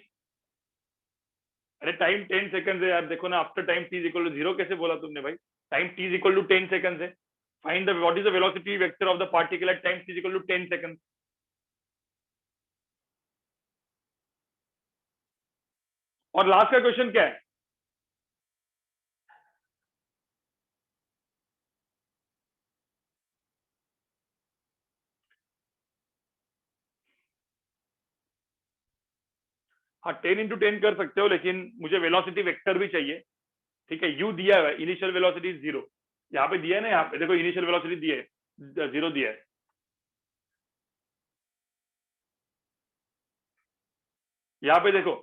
अरे टाइम 10 सेकंड है यार, देखो ना after time t is equal to 0 कैसे बोला तुमने भाई, time t is equal to 10 second है। Find the what is the velocity vector of the particle at time t is equal to 10 second. और लास्ट का क्वेश्चन क्या है, हाँ 10 into 10 कर सकते हो, लेकिन मुझे वेलोसिटी वेक्टर भी चाहिए। ठीक है, यू दिया है, इनिशियल वेलोसिटी 0, यहाँ पे दिया है ना, यहाँ पे देखो इनिशियल वेलोसिटी दिया है 0 दिया है। यहाँ पे देखो,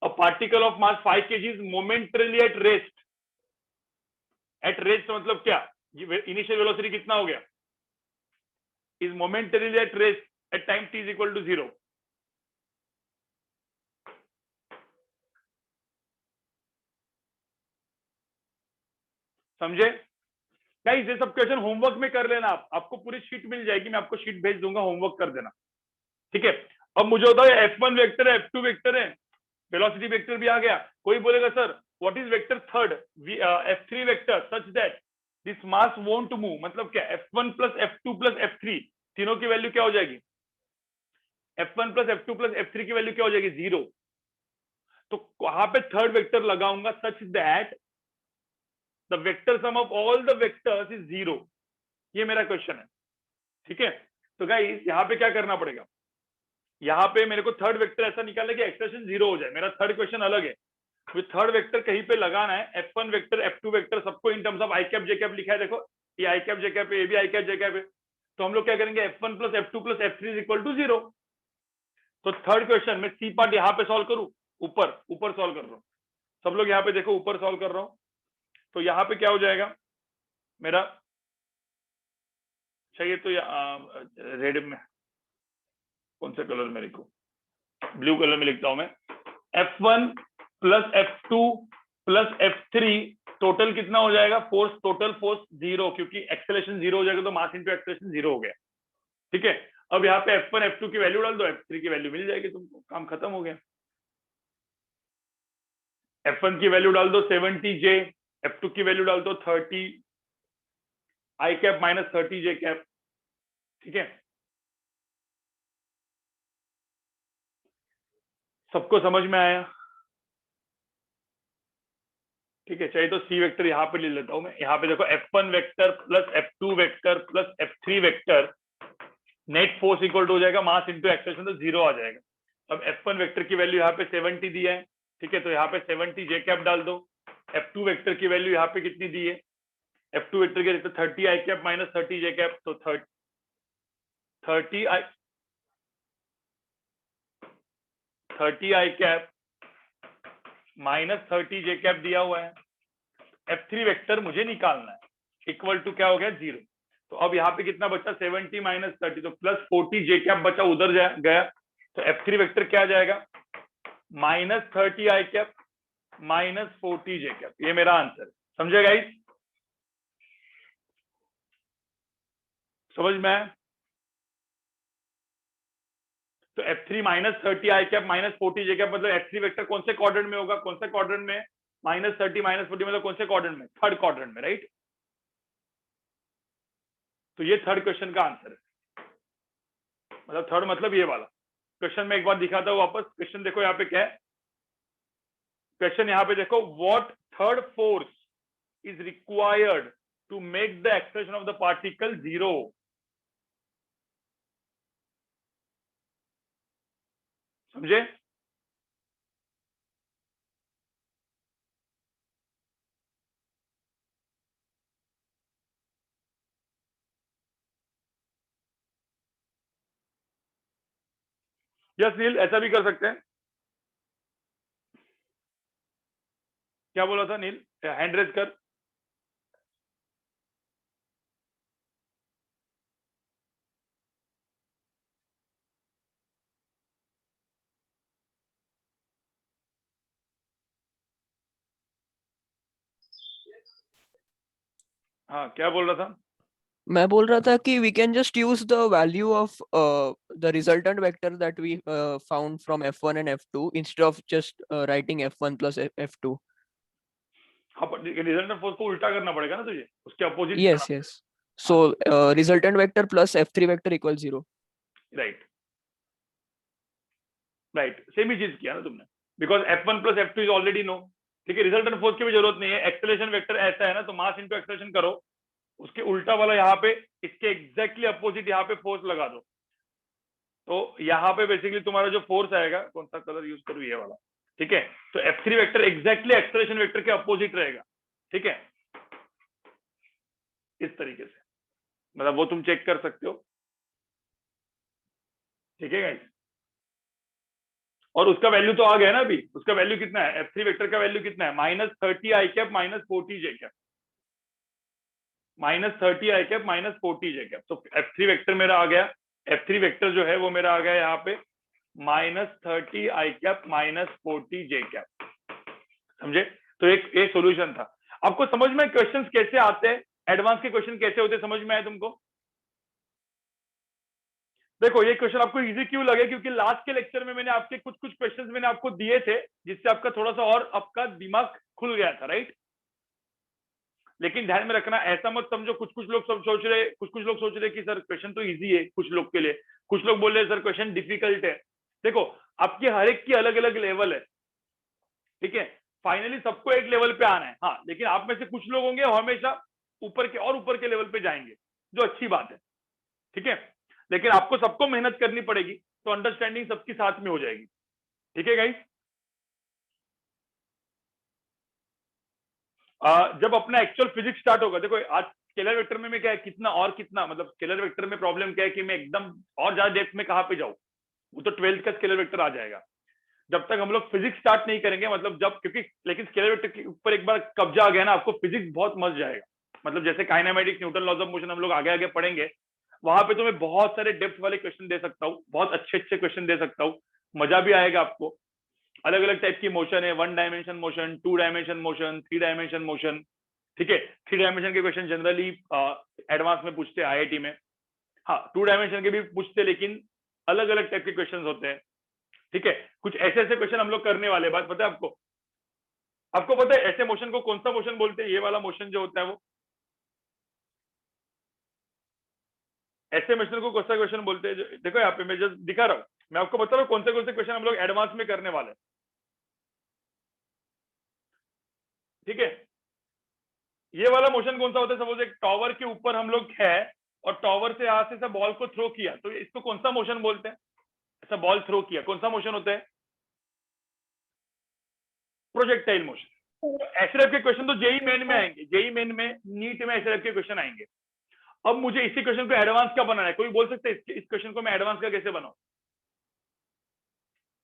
a particle of mass 5 kg is momentarily at rest. At rest मतलब क्या, इनिशियल वेलोसिटी कितना हो गया, is momentarily at rest at time t is equal to 0। समझे गाइस? ये सब क्वेश्चन होमवर्क में कर लेना, आपको पूरी शीट मिल जाएगी, मैं आपको शीट भेज दूंगा, होमवर्क कर देना। ठीक है, अब मुझे बताओ f1 वेक्टर है, f2 वेक्टर है, वेलोसिटी वेक्टर भी आ गया। कोई बोलेगा sir what is vector third, f3 vector such that this mass won't move, मतलब क्या, f1 plus f2 plus f3 तीनों की वैल्यू क्या हो जाएगी, f1 plus f2 plus f3 की वैल्यू क्या हो जाएगी, 0। तो वहां पे थर्ड वेक्टर लगाऊंगा such that the vector sum of all the vectors is 0। ये मेरा क्वेश्चन है। ठीक है, तो गाइस यहाँ पे क्या करना पड़ेगा, यहाँ पे मेरे को थर्ड वेक्टर ऐसा निकालना कि एक्सप्रेशन 0 हो जाए। मेरा थर्ड क्वेश्चन अलग है, थर्ड वेक्टर कहीं पे लगाना है, f1 वेक्टर f2 वेक्टर सबको इन terms of I cap J cap लिखा है, देखो ये आई कैप जे कैप है, ये भी आई कैप जे कैप है। तो हम लोग क्या करेंगे, f1 plus f2 plus f3 is equal to 0। तो थर्ड क्वेश्चन में सी पार्ट यहाँ पे सॉल्व करूं, ऊपर सॉल्व कर रहा हूँ, सब लोग यहाँ पे देखो, ऊपर सॉल्व कर रहा हूँ। तो यहाँ पे क्या हो जाएगा मेरा, चाहिए तो रेड में, कौन से कलर में लिखूं, ब्लू कलर में लिखता हूं मैं। f1 plus f2 plus f3 total कितना हो जाएगा, फोर्स, टोटल फोर्स 0, क्योंकि एक्सेलरेशन 0 हो जाएगा तो मास इंटू एक्सेलरेशन 0 हो गया। ठीक है, अब यहाँ पे f1 f2 की वैल्यू डाल दो, f3 की वैल्यू मिल जाएगी तुमको, काम खत्म हो गया। f1 की वैल्यू डाल दो 70j, f2 की वैल्यू डाल दो 30 आई कैप माइनस 30 जे कैप। ठीक है, सबको समझ में आया? ठीक है, चाहिए तो सी वेक्टर यहाँ पे ले लेता हूं मैं। यहाँ पे देखो f1 vector plus f2 vector plus f3 vector, net force equal to हो जाएगा मास इंटू एक्सेलरेशन, तो 0 आ जाएगा। अब f1 वेक्टर की वैल्यू यहाँ पे 70 दी है। ठीक है, तो यहाँ पे 70 जे कैप डाल दो। f2 वेक्टर की वैल्यू यहाँ पे कितनी दी है, f2 वेक्टर की तो 30 आई कैप माइनस 30 जे कैप, तो 30 आई कैप माइनस 30 जे कैप दिया हुआ है। f3 वेक्टर मुझे निकालना है, इक्वल टू क्या हो गया, 0। तो अब यहाँ पे कितना बचा, 70 माइनस 30, तो प्लस 40 जे कैप बचा, उधर गया। तो f3 वेक्टर क्या आ जाएगा, माइनस 30 आई कैप माइनस 40 जे कैप। ये मेरा आंसर है। समझे गाइस? समझ में आया? तो f3 माइनस 30 आई कैप माइनस 40 जे कैप, मतलब f3 वेक्टर कौन से क्वाड्रेंट में होगा, कौन से क्वाड्रेंट में, माइनस 30 माइनस 40 मतलब कौन से क्वाड्रेंट में, थर्ड क्वाड्रेंट में, राइट। तो ये थर्ड क्वेश्चन का आंसर है, मतलब थर्ड मतलब ये वाला क्वेश्चन। में एक बार दिखाता हूं वापस, क्वेश्चन देखो यहाँ पे क्या है, क्वेश्चन यहाँ पे देखो, what third force is required to make the acceleration of the particle 0। समझे? यस नील, ऐसा भी कर सकते हैं। क्या बोला था नील, हैंड रेज कर। हाँ, क्या बोल रहा था? मैं बोल रहा था कि we can just use the value of the resultant vector that we found from f1 and f2 instead of just writing f1 plus f2. हाँ, रिजल्टेंट फोर्स को उल्टा करना पड़ेगा ना तुझे, उसके opposite. Yes, yes. So resultant vector plus f3 vector equals 0. Right right, same ही चीज किया ना तुमने, because f1 plus f2 is already no. ठीक है, रिजल्टेंट फोर्स की भी जरूरत नहीं है, एक्सेलरेशन वेक्टर ऐसा है ना, तो मास इंटू एक्सेलरेशन करो, उसके उल्टा वाला यहाँ पे, इसके एग्जैक्टली अपोजिट यहाँ पे फोर्स लगा दो। तो यहाँ पे बेसिकली तुम्हारा जो फोर्स आएगा, कौन सा कलर यूज करूँ, ये वाला, ठीक है। तो F3 vector exactly acceleration vector के अपोजिट रहेगा, ठीक है, इस तरीके से, मतलब वो तुम चेक कर सकते हो, ठीक है गाइस। और उसका वैल्यू तो आ गया ना अभी, उसका वैल्यू कितना है, F3 वेक्टर का वैल्यू कितना है, -30 i cap -40 j cap, -30 i cap -40 j cap. तो F3 वेक्टर मेरा आ गया, F3 वेक्टर जो है वो मेरा आ गया यहाँ पे -30 i कैप -40 j कैप, समझे। तो एक सॉल्यूशन था। आपको समझ में क्वेश्चंस कैसे आते हैं, एडवांस के क्वेश्चन कैसे होते हैं, समझ में आए तुमको। देखो ये क्वेश्चन आपको इजी क्यों लगे, क्योंकि लास्ट के लेक्चर में मैंने आपके कुछ क्वेश्चंस मैंने आपको दिए थे, जिससे आपका थोड़ा सा और आपका दिमाग खुल गया था, राइट। लेकिन ध्यान में रखना, ऐसा मत समझो कुछ लोग सब सोच रहे, कुछ लोग सोच रहे कि सर क्वेश्चन तो इजी है कुछ लोग के लिए, कुछ लोग बोल रहे सर क्वेश्चन डिफिकल्ट है। देखो आपकी हर एक की अलग अलग लेवल है, ठीक है, फाइनली सबको एक लेवल पे आना है, हाँ, लेकिन आप में से कुछ लोग होंगे हमेशा ऊपर के और ऊपर के लेवल पे जाएंगे, जो अच्छी बात है, ठीक है, लेकिन आपको सबको मेहनत करनी पड़ेगी, तो अंडरस्टैंडिंग सबकी साथ में हो जाएगी, ठीक है गाइस। जब अपना एक्चुअल फिजिक्स स्टार्ट होगा, देखो आज स्केलर वेक्टर में क्या है, कितना और कितना, मतलब स्केलर वेक्टर में प्रॉब्लम क्या है कि मैं एकदम और ज्यादा डेप्थ में कहाँ पे जाऊं, वो तो 12th का स्केलर वेक्टर आ जाएगा। जब तक हम लोग फिजिक्स स्टार्ट नहीं करेंगे, मतलब जब, क्योंकि लेकिन स्केलर वेक्टर के ऊपर एक बार कब्जा आ गया ना, आपको फिजिक्स बहुत मस्त जाएगा, मतलब जैसे kinematics, Newton laws of motion हम लोग आगे आगे पढ़ेंगे, वहां पे तो मैं बहुत सारे डेप्थ वाले क्वेश्चन दे सकता हूँ, बहुत अच्छे अच्छे क्वेश्चन दे सकता हूँ, मजा भी आएगा आपको। अलग अलग टाइप की मोशन है, 1 dimension motion, 2 dimension motion, 3 dimension motion, ठीक है। 3 डायमेंशन के क्वेश्चन जनरली एडवांस में पूछते हैं IIT में, हाँ 2 डायमेंशन के भी पूछते हैं, लेकिन अलग अलग टाइप के क्वेश्चन होते हैं, ठीक है। कुछ ऐसे ऐसे क्वेश्चन हम लोग करने वाले, बात पता है आपको, आपको पता है ऐसे मोशन को कौन सा मोशन बोलते हैं, ये वाला मोशन जो होता है वो, ऐसे मोशन को कौन सा क्वेश्चन बोलते हैं, देखो यहाँ पे मैं जस्ट दिखा रहा हूँ, मैं आपको बता रहा हूँ कौन से क्वेश्चन हम लोग एडवांस में करने वाले हैं, ठीक है। ये वाला मोशन कौन सा होता है, सपोज एक टावर के ऊपर हम लोग है और टावर से यहाँ से बॉल को थ्रो किया, तो इसको कौन सा मोशन बोलते हैं, ऐसा बॉल थ्रो किया, कौन सा मोशन होता है, प्रोजेक्टाइल मोशन। ऐसे टाइप के क्वेश्चन तो जेई मेन में आएंगे, जेई मेन में, नीट में ऐसे टाइप के क्वेश्चन आएंगे। अब मुझे इसी क्वेश्चन को एडवांस क्या बनाना है, कोई बोल सकते हैं इस क्वेश्चन को मैं एडवांस का कैसे बनाऊं,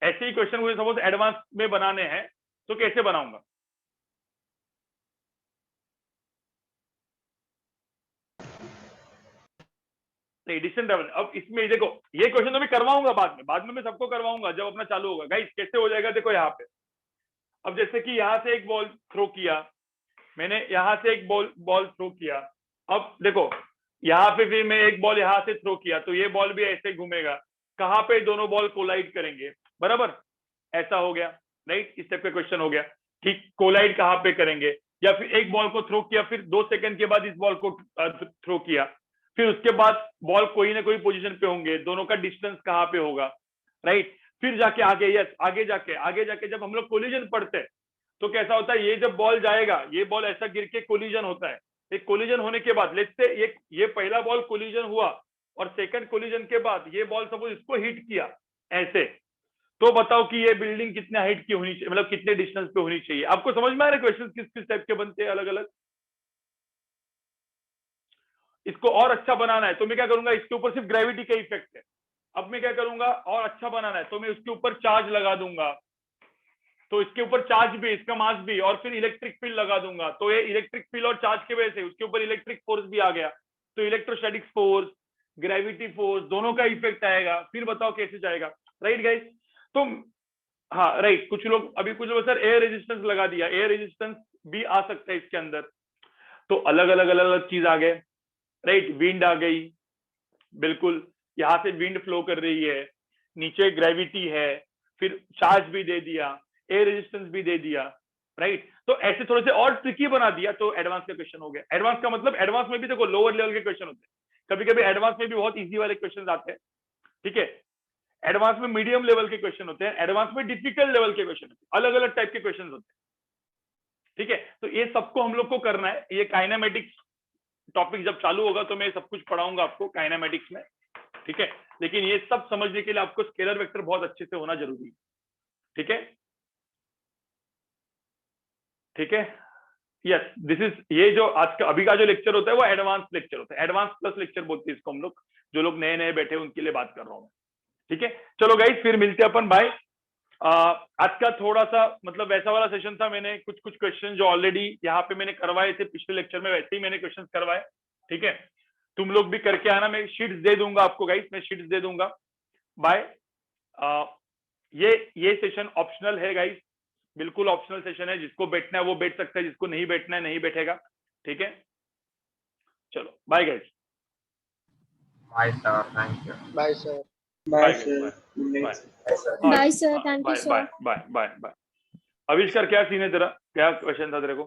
ऐसे ही क्वेश्चन मुझे सपोज एडवांस में बनाने हैं, तो कैसे बनाऊंगा, एडिशन डेवल। अब इसमें देखो ये क्वेश्चन तो मैं करवाऊंगा बाद में मैं सबको करवाऊंगा जब अपना चालू होगा। गाइस कैसे हो जाएगा, देखो यहाँ पे, अब जैसे कि यहाँ से एक बॉल थ्रो किया मैंने, यहाँ से एक बॉल थ्रो किया, अब देखो यहाँ पे भी मैं एक बॉल यहाँ से थ्रो किया, तो ये बॉल भी ऐसे घूमेगा, कहाँ पे दोनों बॉल कोलाइड करेंगे, बराबर, ऐसा हो गया, राइट, इस टाइप का क्वेश्चन हो गया, ठीक, कोलाइड कहाँ पे करेंगे, या फिर एक बॉल को थ्रो किया, फिर 2 सेकंड के बाद इस बॉल को थ्रो किया, फिर उसके बाद बॉल कोई ना कोई पोजीशन पे होंगे, दोनों का डिस्टेंस कहाँ पे होगा, राइट, फिर जाके आगे, यस, आगे जाके जब हम लोग कोलिजन पढ़ते हैं तो कैसा होता है, ये जब बॉल जाएगा, ये बॉल ऐसा गिर के कोलिजन होता है, एक कोलिजन होने के बाद लेट्स से ये पहला बॉल कोलिजन हुआ और सेकंड कोलिजन के बाद ये बॉल सपोज इसको हिट किया ऐसे, तो बताओ कि ये बिल्डिंग कितने हाइट की होनी चाहिए, मतलब कितने डिस्टेंस पे होनी चाहिए। आपको समझ में आ रहा है क्वेश्चन किस किस टाइप के बनते हैं अलग अलग। इसको और अच्छा बनाना है तो मैं क्या करूंगा, इसके ऊपर सिर्फ ग्रेविटी का इफेक्ट है, अब मैं क्या करूंगा, और अच्छा बनाना है तो मैं उसके ऊपर चार्ज लगा दूंगा, तो इसके ऊपर चार्ज भी, इसका मास भी, और फिर इलेक्ट्रिक फील्ड लगा दूंगा, तो ये इलेक्ट्रिक फील्ड और चार्ज की वजह से उसके ऊपर इलेक्ट्रिक फोर्स भी आ गया, तो इलेक्ट्रोस्टैटिक फोर्स, ग्रेविटी फोर्स, दोनों का इफेक्ट आएगा, फिर बताओ कैसे जाएगा, राइट गाइस। तो हाँ राइट, कुछ लोग सर एयर रेजिस्टेंस लगा दिया, एयर रेजिस्टेंस भी आ सकता है इसके अंदर, तो अलग अलग चीज आ गए, राइट, विंड आ गई, बिल्कुल, यहाँ से विंड फ्लो कर रही है, नीचे ग्रेविटी है, फिर चार्ज भी दे दिया, एयर रेजिस्टेंस भी दे दिया, राइट। तो ऐसे थोड़े से और ट्रिकी बना दिया तो एडवांस का क्वेश्चन हो गया। एडवांस का मतलब एडवांस में भी देखो लोअर लेवल के क्वेश्चन होते हैं, कभी कभी एडवांस में भी बहुत इजी वाले क्वेश्चन आते हैं, ठीक है, एडवांस में मीडियम लेवल के क्वेश्चन होते हैं, एडवांस में डिफिकल्ट लेवल के क्वेश्चन होते हैं, अलग अलग टाइप के क्वेश्चन होते हैं, ठीक है। तो ये सबको हम लोग को करना है। ये काइनेमेटिक्स टॉपिक जब चालू होगा तो मैं सब कुछ पढ़ाऊंगा आपको काइनेमेटिक्स में, ठीक है, लेकिन ये सब समझने के लिए आपको स्केलर वेक्टर बहुत अच्छे से होना जरूरी है। ठीक है, ठीक है, यस, दिस इज, ये जो आज का अभी का जो लेक्चर होता है वो एडवांस लेक्चर होता है, एडवांस प्लस लेक्चर बोलते हैं इसको हम लोग, जो लोग नए नए बैठे हैं उनके लिए बात कर रहा हूँ मैं। ठीक है, चलो गाइस फिर मिलते हैं अपन, बाय। आज का थोड़ा सा मतलब वैसा वाला सेशन था, मैंने कुछ कुछ क्वेश्चन जो ऑलरेडी यहाँ पे मैंने करवाए थे पिछले लेक्चर में, वैसे ही मैंने क्वेश्चन करवाए। ठीक है, तुम लोग भी करके आना, मैं शीट्स दे दूंगा आपको गाइस, मैं शीट्स दे दूंगा। बाय। ये सेशन ऑप्शनल है गाइस, बिल्कुल ऑप्शनल सेशन है, जिसको बैठना है वो बैठ सकता है, जिसको नहीं बैठना है नहीं बैठेगा। ठीक है, चलो bye guys. Bye, sir. Thank you. Bye, sir. Bye bye Bye, sir. Thank you, sir. Bye bye bye. आविष्कार क्या सीन है तेरा, क्या क्वेश्चन था तेरे को?